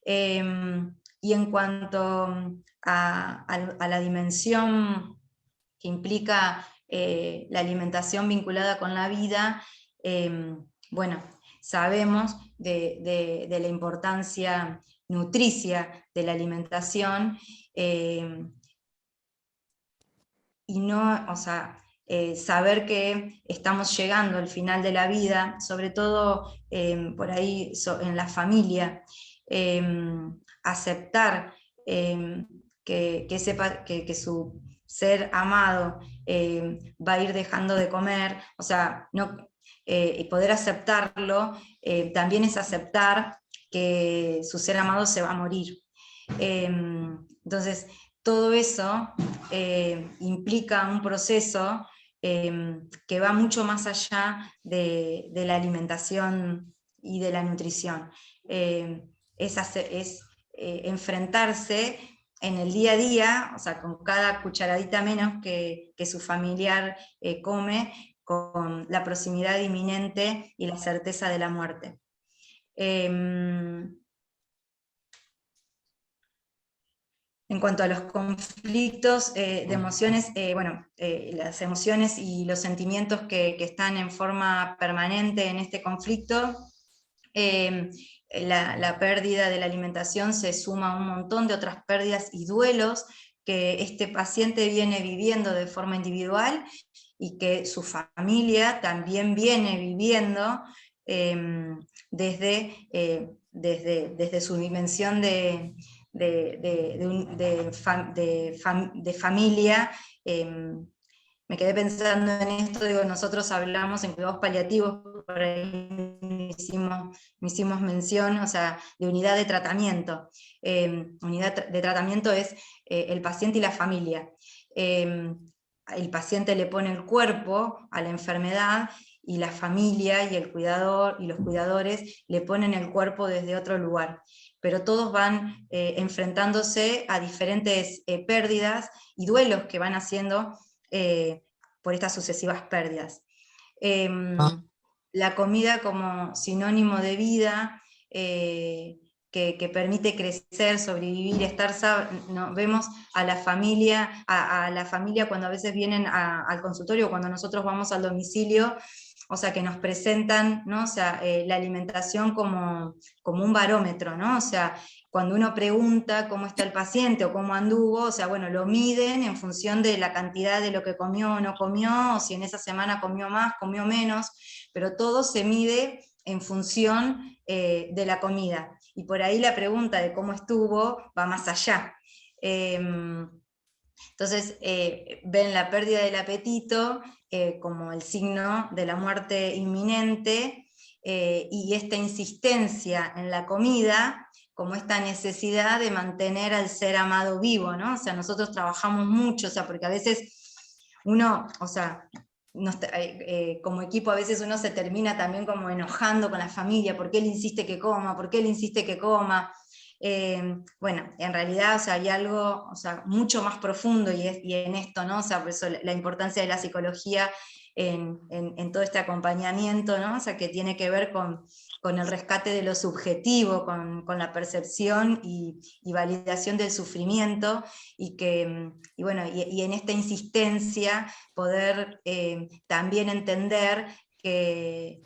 Y en cuanto a la dimensión que implica la alimentación vinculada con la vida, bueno, sabemos de la importancia nutricia de la alimentación, y no, o sea, saber que estamos llegando al final de la vida, sobre todo por ahí en la familia, aceptar que sepa que su ser amado va a ir dejando de comer, o sea, no, y poder aceptarlo también es aceptar que su ser amado se va a morir. Entonces, todo eso implica un proceso que va mucho más allá de la alimentación y de la nutrición. Es enfrentarse en el día a día, o sea, con cada cucharadita menos que su familiar come, con la proximidad inminente y la certeza de la muerte. En cuanto a los conflictos de emociones, bueno, las emociones y los sentimientos que están en forma permanente en este conflicto, la pérdida de la alimentación se suma a un montón de otras pérdidas y duelos que este paciente viene viviendo de forma individual y que su familia también viene viviendo desde su dimensión de familia. Me quedé pensando en esto, digo, nosotros hablamos en cuidados paliativos, por ahí hicimos mención, o sea, de unidad de tratamiento. Unidad de tratamiento es el paciente y la familia. El paciente le pone el cuerpo a la enfermedad, y la familia y el cuidador y los cuidadores le ponen el cuerpo desde otro lugar. Pero todos van enfrentándose a diferentes pérdidas y duelos que van haciendo por estas sucesivas pérdidas. La comida como sinónimo de vida, que permite crecer, sobrevivir, ¿no? Vemos a la familia cuando a veces vienen al consultorio, cuando nosotros vamos al domicilio, o sea, que nos presentan, ¿no? O sea, la alimentación como un barómetro, ¿no? O sea, cuando uno pregunta cómo está el paciente o cómo anduvo, o sea, bueno, lo miden en función de la cantidad de lo que comió o no comió, o si en esa semana comió más, comió menos, pero todo se mide en función de la comida. Y por ahí la pregunta de cómo estuvo va más allá. Entonces, ven la pérdida del apetito como el signo de la muerte inminente, y esta insistencia en la comida como esta necesidad de mantener al ser amado vivo, ¿no? O sea, nosotros trabajamos mucho, o sea, porque a veces uno, o sea, como equipo a veces uno se termina también como enojando con la familia, ¿por qué él insiste que coma? ¿Por qué él insiste que coma? Bueno, en realidad, o sea, hay algo, o sea, mucho más profundo y en esto, ¿no? O sea, por eso la importancia de la psicología en todo este acompañamiento, ¿no? O sea, que tiene que ver con el rescate de lo subjetivo, con la percepción y validación del sufrimiento, y bueno, y en esta insistencia poder también entender que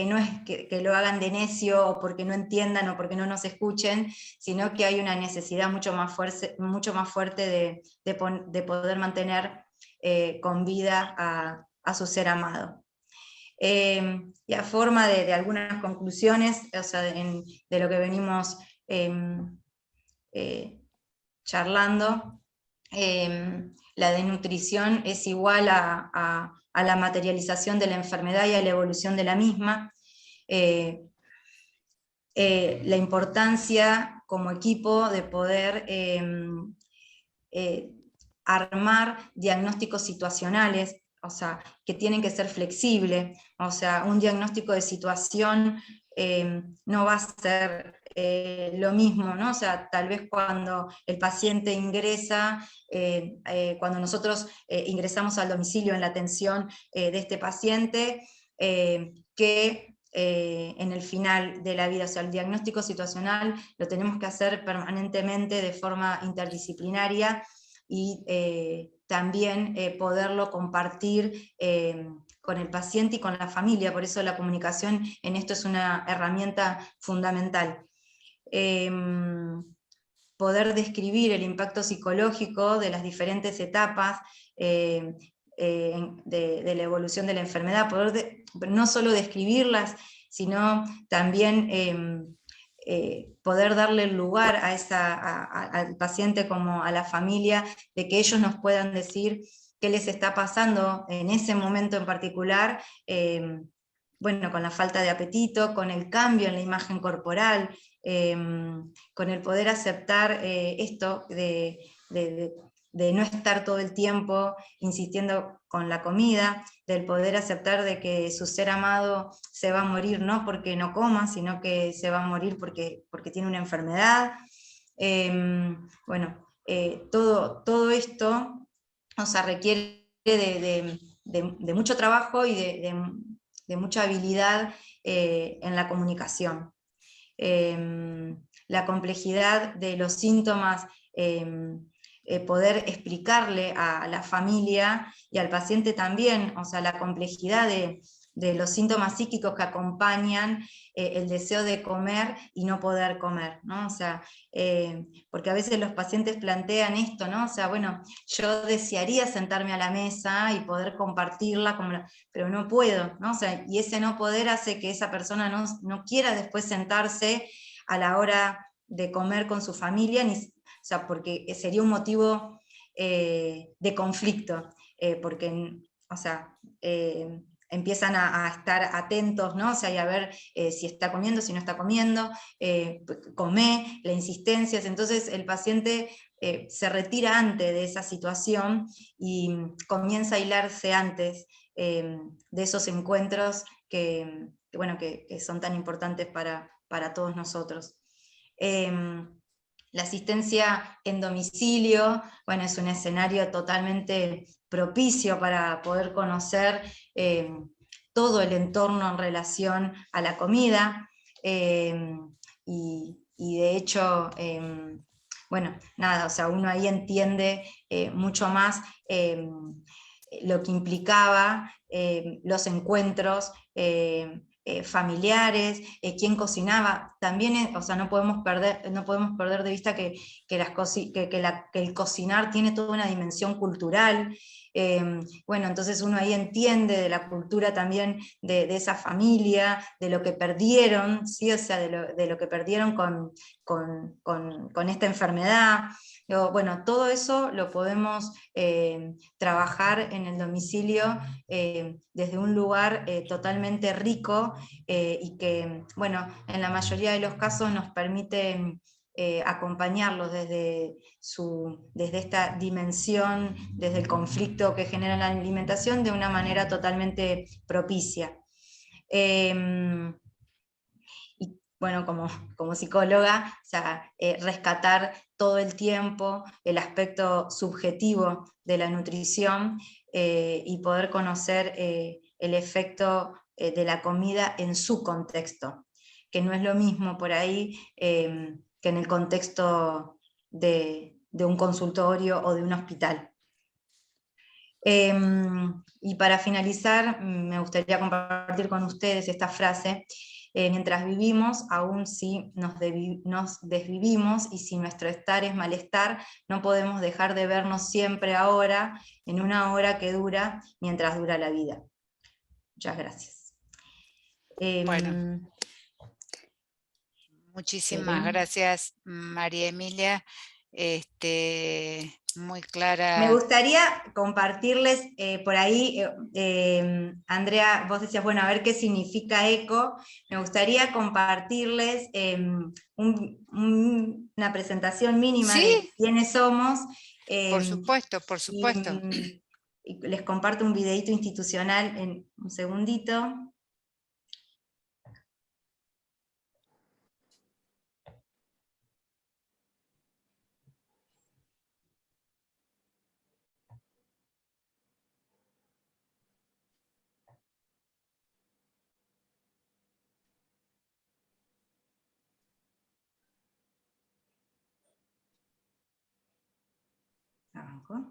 no es que lo hagan de necio o porque no entiendan o porque no nos escuchen, sino que hay una necesidad mucho más fuerte de poder mantener con vida a su ser amado. Y a forma de algunas conclusiones, o sea, de lo que venimos charlando, la desnutrición es igual a la materialización de la enfermedad y a la evolución de la misma. La importancia como equipo de poder armar diagnósticos situacionales, o sea, que tienen que ser flexibles, o sea, un diagnóstico de situación no va a ser lo mismo, ¿no? O sea, tal vez cuando el paciente ingresa, cuando nosotros ingresamos al domicilio en la atención de este paciente, que en el final de la vida, o sea, el diagnóstico situacional lo tenemos que hacer permanentemente de forma interdisciplinaria y también poderlo compartir con el paciente y con la familia, por eso la comunicación en esto es una herramienta fundamental. Poder describir el impacto psicológico de las diferentes etapas de la evolución de la enfermedad, poder no solo describirlas, sino también poder darle el lugar al paciente como a la familia, de que ellos nos puedan decir qué les está pasando en ese momento en particular, bueno, con la falta de apetito, con el cambio en la imagen corporal, con el poder aceptar esto de no estar todo el tiempo insistiendo con la comida, del poder aceptar de que su ser amado se va a morir no porque no coma, sino que se va a morir porque tiene una enfermedad. Bueno, todo esto, o sea, requiere de mucho trabajo y de mucha habilidad en la comunicación. La complejidad de los síntomas, poder explicarle a la familia y al paciente también, o sea, la complejidad de los síntomas psíquicos que acompañan el deseo de comer y no poder comer, ¿no? O sea, porque a veces los pacientes plantean esto, ¿no? O sea, bueno, yo desearía sentarme a la mesa y poder compartirla, pero no puedo, ¿no? O sea, y ese no poder hace que esa persona no quiera después sentarse a la hora de comer con su familia, o sea, porque sería un motivo de conflicto, porque, o sea, empiezan a estar atentos, ¿no? O sea, y a ver si está comiendo, si no está comiendo, come, la insistencia, entonces el paciente se retira antes de esa situación y comienza a hilarse antes de esos encuentros que son tan importantes para todos nosotros. La asistencia en domicilio, bueno, es un escenario totalmente propicio para poder conocer todo el entorno en relación a la comida, y de hecho, bueno, nada, o sea, uno ahí entiende mucho más lo que implicaba los encuentros familiares, quién cocinaba. También, o sea, no podemos perder de vista que el cocinar tiene toda una dimensión cultural. Bueno, entonces uno ahí entiende de la cultura también de esa familia, de lo que perdieron, ¿sí? O sea, de lo que perdieron con esta enfermedad. Bueno, todo eso lo podemos trabajar en el domicilio desde un lugar totalmente rico y que, bueno, en la mayoría de los casos nos permite acompañarlos desde esta dimensión, desde el conflicto que genera la alimentación, de una manera totalmente propicia. Y bueno, como psicóloga, o sea, rescatar todo el tiempo el aspecto subjetivo de la nutrición y poder conocer el efecto de la comida en su contexto, que no es lo mismo por ahí que en el contexto de un consultorio o de un hospital. Y para finalizar, me gustaría compartir con ustedes esta frase: mientras vivimos, aún si nos desvivimos, y si nuestro estar es malestar, no podemos dejar de vernos siempre ahora, en una hora que dura mientras dura la vida. Muchas gracias. Bueno, muchísimas gracias, María Emilia. Muy clara. Me gustaría compartirles por ahí, Andrea, vos decías, bueno, a ver qué significa eco. Me gustaría compartirles una presentación mínima de quiénes somos. Por supuesto, por supuesto. Y les comparto un videíto institucional en un segundito. Arranco.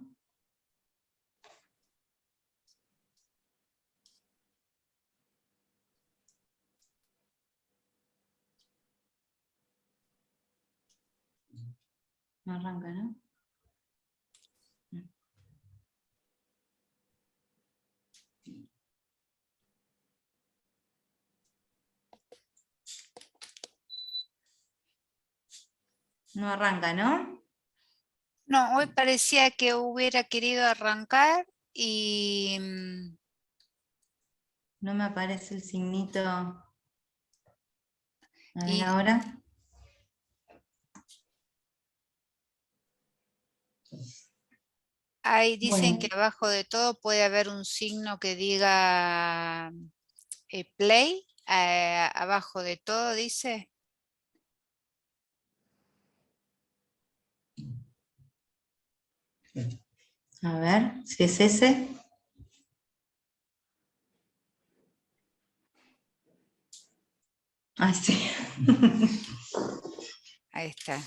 No arranca, ¿no? No arranca, ¿no? No, hoy parecía que hubiera querido arrancar y No me aparece el signito. A ver Y- ahora. ahí dicen que Bueno. abajo de todo puede haber un signo que diga play, abajo de todo dice. A ver, si es ese. Ah, sí. Ahí está.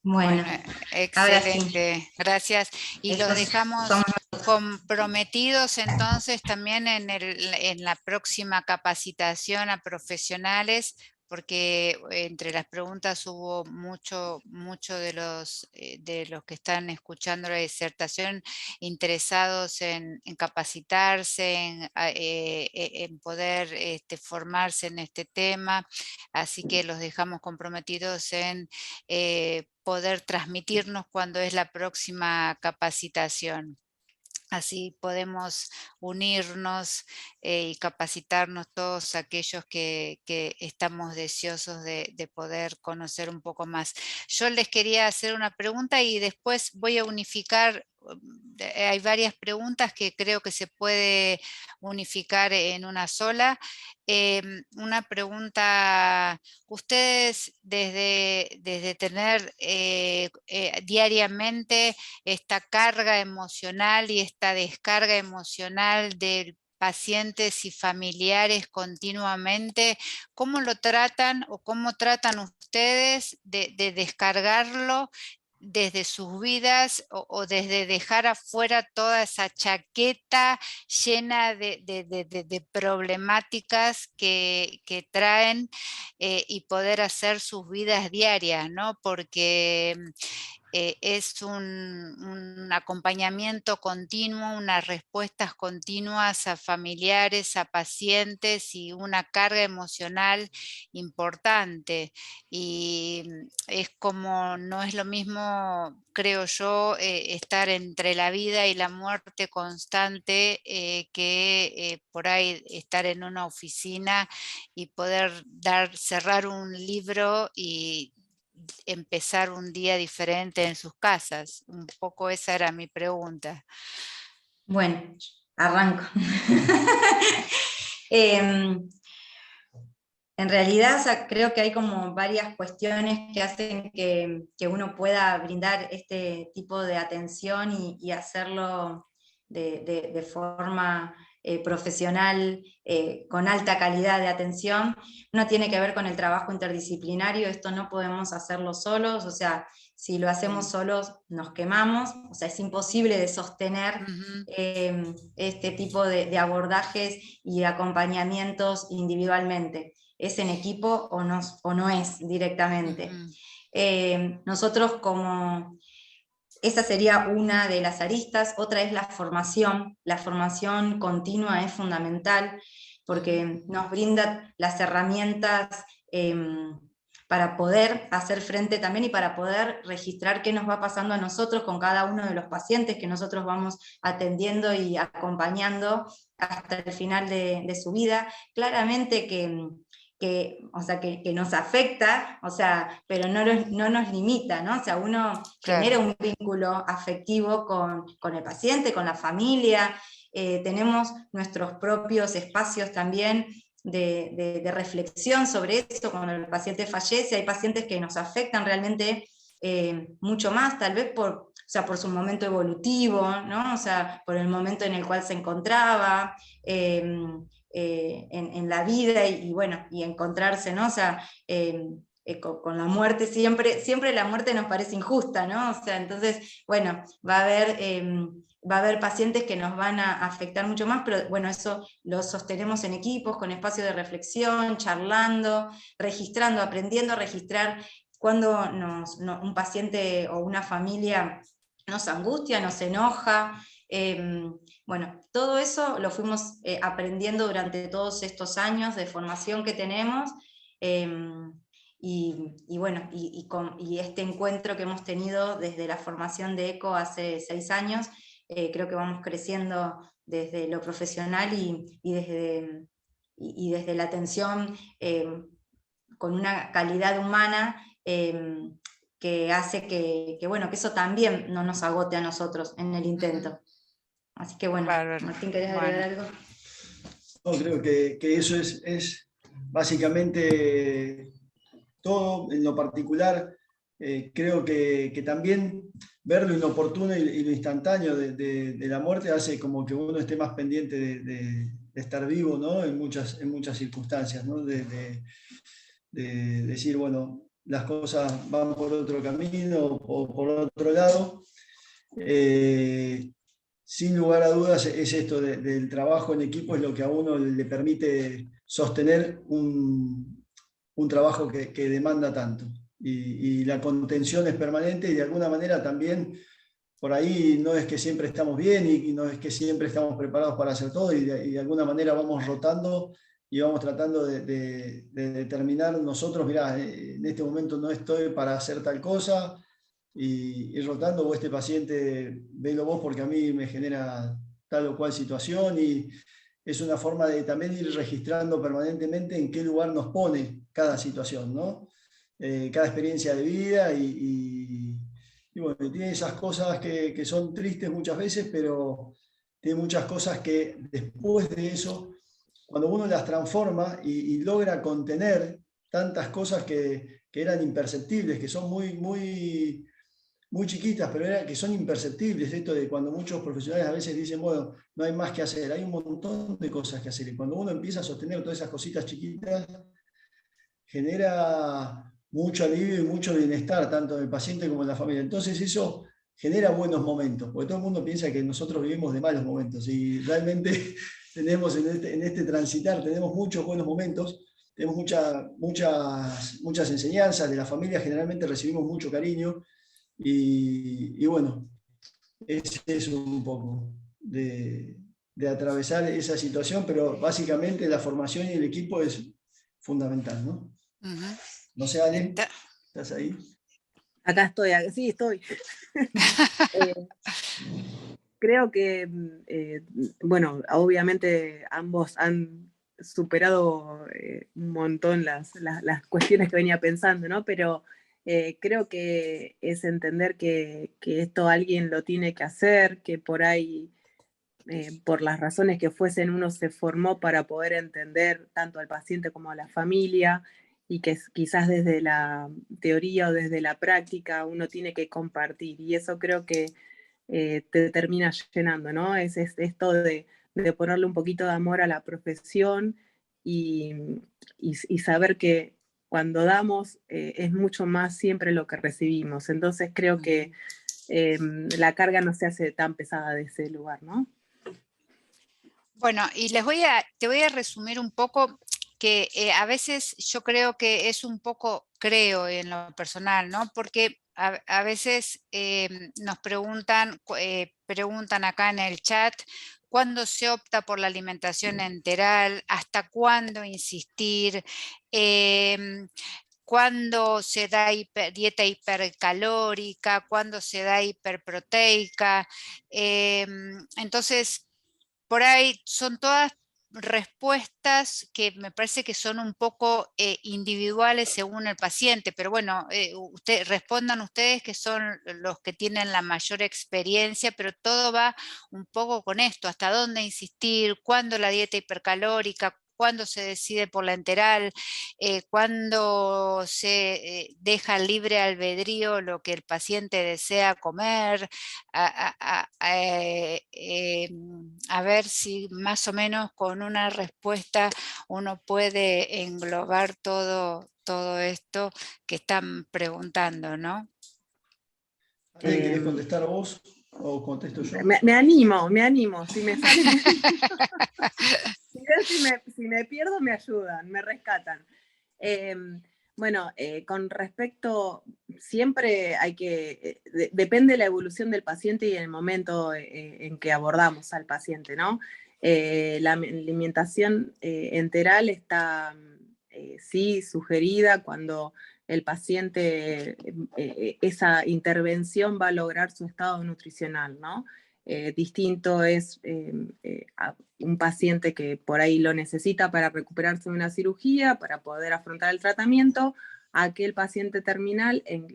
Bueno, ahora sí. Excelente, gracias. Y los Esos dejamos son- comprometidos entonces también en la próxima capacitación a profesionales, porque entre las preguntas hubo mucho de los que están escuchando la disertación interesados en capacitarse, en poder formarse en este tema, así que los dejamos comprometidos en poder transmitirnos cuándo es la próxima capacitación. Así podemos unirnos y capacitarnos todos aquellos que estamos deseosos de poder conocer un poco más. Yo les quería hacer una pregunta y después voy a unificar. Hay varias preguntas que creo que se puede unificar en una sola. Una pregunta, ustedes desde tener diariamente esta carga emocional y esta descarga emocional de pacientes y familiares continuamente, ¿cómo lo tratan o cómo tratan ustedes de descargarlo desde sus vidas o desde dejar afuera toda esa chaqueta llena de problemáticas que traen y poder hacer sus vidas diarias, ¿no? Porque es un acompañamiento continuo, unas respuestas continuas a familiares, a pacientes y una carga emocional importante. Y es como, no es lo mismo, creo yo, estar entre la vida y la muerte constante que por ahí estar en una oficina y poder cerrar un libro y empezar un día diferente en sus casas. Un poco esa era mi pregunta. Bueno, arranco. En realidad, o sea, creo que hay como varias cuestiones que hacen que uno pueda brindar este tipo de atención y hacerlo de forma profesional, con alta calidad de atención. Uno tiene que ver con el trabajo interdisciplinario, esto no podemos hacerlo solos, o sea, si lo hacemos solos nos quemamos, o sea, es imposible de sostener este tipo de abordajes y acompañamientos individualmente. ¿Es en equipo o no es directamente? Nosotros como... Esa sería una de las aristas. Otra es la formación. La formación continua es fundamental porque nos brinda las herramientas para poder hacer frente también y para poder registrar qué nos va pasando a nosotros con cada uno de los pacientes que nosotros vamos atendiendo y acompañando hasta el final de su vida. Claramente o sea, que nos afecta, o sea, pero no nos limita, ¿no? O sea, uno genera un vínculo afectivo con el paciente, con la familia, tenemos nuestros propios espacios también de reflexión sobre eso. Cuando el paciente fallece, hay pacientes que nos afectan realmente mucho más, tal vez o sea, por su momento evolutivo, ¿no? O sea, por el momento en el cual se encontraba, en la vida y bueno, y encontrarse, ¿no? O sea, con la muerte siempre la muerte nos parece injusta, ¿no? O sea, entonces, bueno, va a haber pacientes que nos van a afectar mucho más, pero bueno, eso lo sostenemos en equipos, con espacios de reflexión, charlando, registrando, aprendiendo a registrar cuando un paciente o una familia nos angustia, nos enoja. Bueno, todo eso lo fuimos aprendiendo durante todos estos años de formación que tenemos, y bueno, y este encuentro que hemos tenido desde la formación de ECO hace 6 años, creo que vamos creciendo desde lo profesional y desde la atención con una calidad humana que hace bueno, que eso también no nos agote a nosotros en el intento. Así que bueno, Martín, ¿querés agregar algo? No, creo que eso es básicamente todo. En lo particular, creo que también ver lo inoportuno y lo instantáneo de la muerte hace como que uno esté más pendiente de estar vivo, ¿no? En muchas circunstancias, ¿no? De decir, bueno, las cosas van por otro camino o por otro lado. Sin lugar a dudas es esto del trabajo en equipo, es lo que a uno le permite sostener un trabajo que demanda tanto. Y la contención es permanente y de alguna manera también por ahí no es que siempre estamos bien y no es que siempre estamos preparados para hacer todo y de alguna manera vamos rotando y vamos tratando de determinar nosotros, mirá, en este momento no estoy para hacer tal cosa, y ir rotando, o este paciente, velo vos porque a mí me genera tal o cual situación, y es una forma de también ir registrando permanentemente en qué lugar nos pone cada situación, ¿no? Cada experiencia de vida y bueno, tiene esas cosas que son tristes muchas veces, pero tiene muchas cosas que después de eso, cuando uno las transforma y logra contener tantas cosas que eran imperceptibles, que son muy chiquitas, pero que son imperceptibles, esto de cuando muchos profesionales a veces dicen, bueno, no hay más que hacer, hay un montón de cosas que hacer, y cuando uno empieza a sostener todas esas cositas chiquitas, genera mucho alivio y mucho bienestar, tanto en el paciente como en la familia. Entonces eso genera buenos momentos, porque todo el mundo piensa que nosotros vivimos de malos momentos, y realmente tenemos en este transitar, tenemos muchos buenos momentos, tenemos muchas enseñanzas de la familia, generalmente recibimos mucho cariño, Y bueno, es eso un poco de atravesar esa situación, pero básicamente la formación y el equipo es fundamental, ¿no? Ujú. No sé, Ale, Ta- ¿estás ahí? Acá estoy, sí, estoy. Eh, Creo que, bueno, obviamente ambos han superado un montón las cuestiones que venía pensando, ¿no? Pero creo que es entender que esto alguien lo tiene que hacer, que por ahí, por las razones que fuesen, uno se formó para poder entender tanto al paciente como a la familia, y que quizás desde la teoría o desde la práctica uno tiene que compartir. Y eso creo que te termina llenando, ¿no? Es esto de ponerle un poquito de amor a la profesión y, y saber que cuando damos es mucho más siempre lo que recibimos. Entonces creo que la carga no se hace tan pesada de ese lugar, ¿no? Bueno, y te voy a resumir un poco que a veces yo creo que es un poco, creo en lo personal, ¿no? Porque a veces nos preguntan acá en el chat, ¿cuándo se opta por la alimentación enteral? ¿Hasta cuándo insistir? ¿Cuándo se da dieta hipercalórica? ¿Cuándo se da hiperproteica? Entonces, por ahí son todas respuestas que me parece que son un poco individuales según el paciente, pero bueno, respondan ustedes que son los que tienen la mayor experiencia, pero todo va un poco con esto, hasta dónde insistir, cuándo la dieta hipercalórica, cuándo se decide por la enteral, cuándo se deja libre albedrío lo que el paciente desea comer, a ver si más o menos con una respuesta uno puede englobar todo esto que están preguntando, ¿no? Ale, ¿querés contestar vos o contesto yo? Me animo, si me sale, me si me pierdo, me ayudan, me rescatan. Bueno, con respecto, siempre hay que, depende de la evolución del paciente y el momento en que abordamos al paciente, ¿no? La alimentación enteral está, sí, sugerida cuando el paciente, esa intervención va a lograr su estado nutricional, ¿no? Distinto es un paciente que por ahí lo necesita para recuperarse de una cirugía, para poder afrontar el tratamiento, a aquel paciente terminal en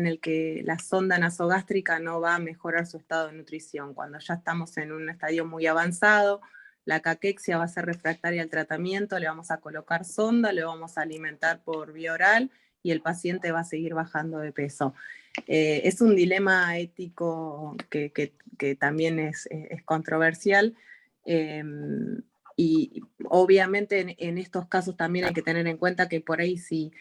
el que la sonda nasogástrica no va a mejorar su estado de nutrición. Cuando ya estamos en un estadio muy avanzado, la caquexia va a ser refractaria al tratamiento, le vamos a colocar sonda, le vamos a alimentar por vía oral y el paciente va a seguir bajando de peso. Es un dilema ético que también es controversial, y obviamente en estos casos también hay que tener en cuenta que por ahí, si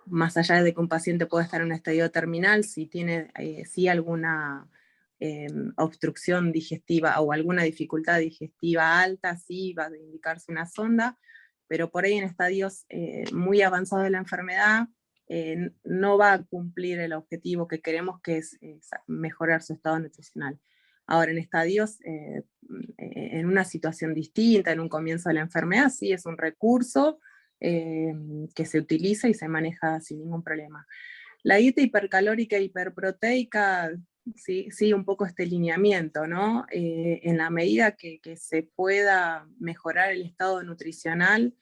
más allá de que un paciente pueda estar en un estadio terminal, si tiene alguna obstrucción digestiva o alguna dificultad digestiva alta, sí va a indicarse una sonda, pero por ahí en estadios muy avanzados de la enfermedad no va a cumplir el objetivo que queremos, que es mejorar su estado nutricional. Ahora, en estadios, en una situación distinta, en un comienzo de la enfermedad, sí es un recurso que se utiliza y se maneja sin ningún problema. La dieta hipercalórica e hiperproteica, sí, sí, un poco este lineamiento, ¿no? En la medida que se pueda mejorar el estado nutricional,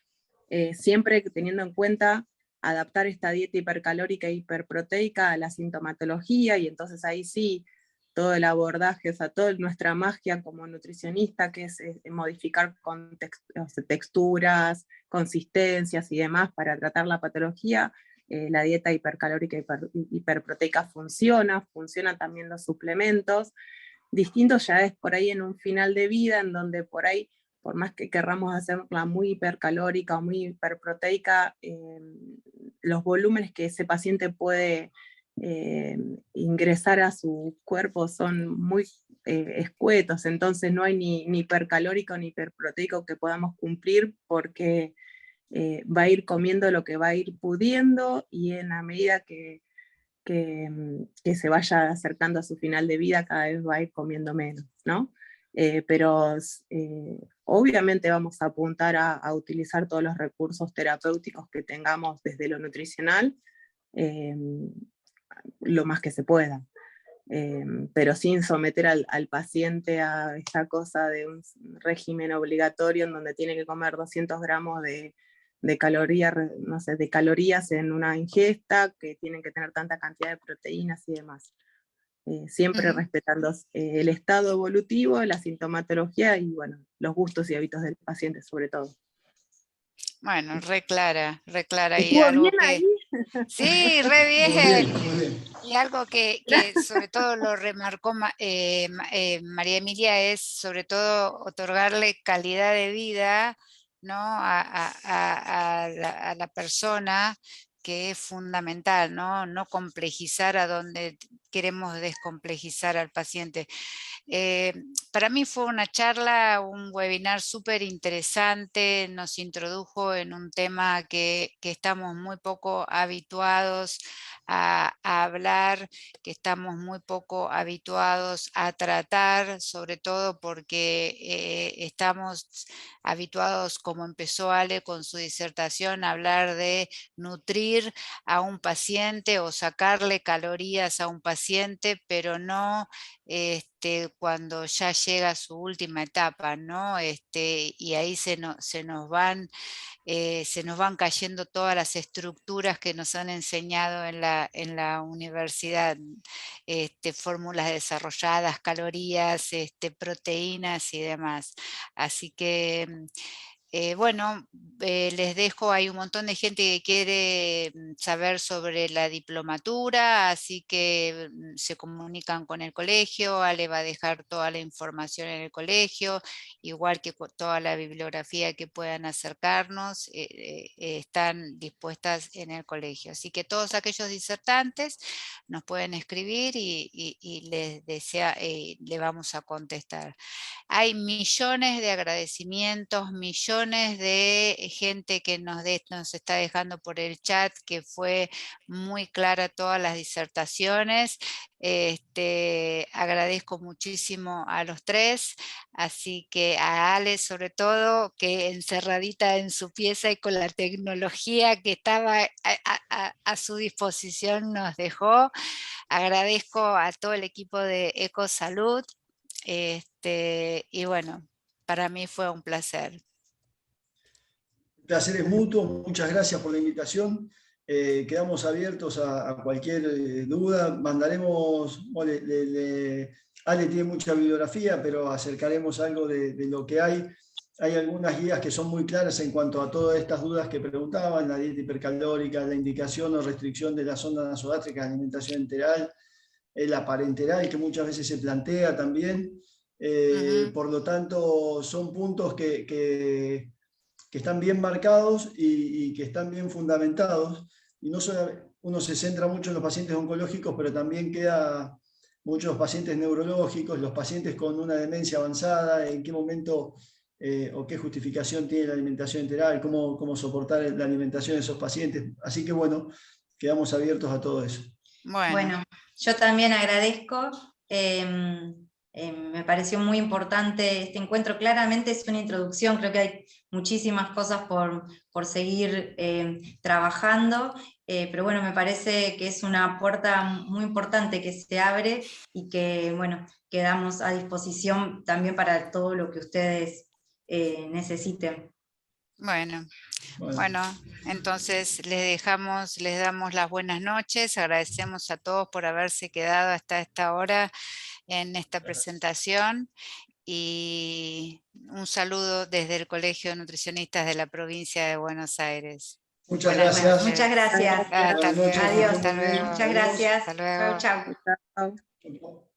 siempre teniendo en cuenta adaptar esta dieta hipercalórica e hiperproteica a la sintomatología, y entonces ahí sí, todo el abordaje, o sea, toda nuestra magia como nutricionista, que es modificar texturas, consistencias y demás para tratar la patología. La dieta hipercalórica e hiperproteica funcionan también los suplementos. Distinto ya es por ahí en un final de vida, en donde por ahí, por más que querramos hacerla muy hipercalórica o muy hiperproteica, los volúmenes que ese paciente puede ingresar a su cuerpo son muy escuetos, entonces no hay ni hipercalórico ni hiperproteico que podamos cumplir, porque va a ir comiendo lo que va a ir pudiendo, y en la medida que que se vaya acercando a su final de vida, cada vez va a ir comiendo menos, ¿no? Pero obviamente vamos a apuntar a utilizar todos los recursos terapéuticos que tengamos desde lo nutricional, lo más que se pueda. Pero sin someter al paciente a esta cosa de un régimen obligatorio en donde tiene que comer 200 gramos de calorías, no sé, de calorías en una ingesta, que tienen que tener tanta cantidad de proteínas y demás. Siempre respetando el estado evolutivo, la sintomatología y bueno, los gustos y hábitos del paciente sobre todo. Bueno, re clara y ¿Estuvo algo bien que... ahí? Sí, re Muy bien. bien, muy bien. Y algo que sobre todo lo remarcó María Emilia es sobre todo otorgarle calidad de vida, ¿no? a la persona, que es fundamental, ¿no? No complejizar a donde queremos descomplejizar al paciente. Para mí fue una charla, un webinar súper interesante, nos introdujo en un tema que estamos muy poco habituados a hablar, que estamos muy poco habituados a tratar, sobre todo porque estamos habituados, como empezó Ale con su disertación, a hablar de nutrir a un paciente o sacarle calorías a un paciente, pero no cuando ya llega a su última etapa, ¿no? Y ahí se nos van cayendo todas las estructuras que nos han enseñado en la universidad, fórmulas desarrolladas, calorías, proteínas y demás. Así que bueno, les dejo, hay un montón de gente que quiere saber sobre la diplomatura, así que se comunican con el colegio, Ale va a dejar toda la información en el colegio, igual que toda la bibliografía que puedan acercarnos, están dispuestas en el colegio. Así que todos aquellos disertantes nos pueden escribir y le vamos a contestar. Hay millones de agradecimientos, millones de gente que nos está dejando por el chat, que fue muy clara todas las disertaciones. Agradezco muchísimo a los tres, así que a Ale sobre todo, que encerradita en su pieza y con la tecnología que estaba a su disposición nos dejó. Agradezco a todo el equipo de EcoSalud. Y bueno, para mí fue un placer. El placer es mutuo, muchas gracias por la invitación. Quedamos abiertos a cualquier duda. Mandaremos, bueno, Ale tiene mucha bibliografía, pero acercaremos algo de lo que hay. Hay algunas guías que son muy claras en cuanto a todas estas dudas que preguntaban, la dieta hipercalórica, la indicación o restricción de la sonda nasogástrica de alimentación enteral, la parenteral, que muchas veces se plantea también. Por lo tanto, son puntos que están bien marcados y que están bien fundamentados. Y no solo uno se centra mucho en los pacientes oncológicos, pero también queda muchos pacientes neurológicos, los pacientes con una demencia avanzada, en qué momento o qué justificación tiene la alimentación enteral, cómo soportar la alimentación de esos pacientes. Así que bueno, quedamos abiertos a todo eso. Bueno, yo también agradezco. Me pareció muy importante este encuentro. Claramente es una introducción, creo que hay muchísimas cosas por seguir trabajando, pero bueno, me parece que es una puerta muy importante que se abre y que, bueno, quedamos a disposición también para todo lo que ustedes necesiten. Bueno, entonces les damos las buenas noches, agradecemos a todos por haberse quedado hasta esta hora en esta presentación y un saludo desde el Colegio de Nutricionistas de la provincia de Buenos Aires. Muchas gracias. Muchas gracias. Hasta luego. Adiós. Hasta luego. Muchas gracias. Hasta luego. Chau, chau. Chao.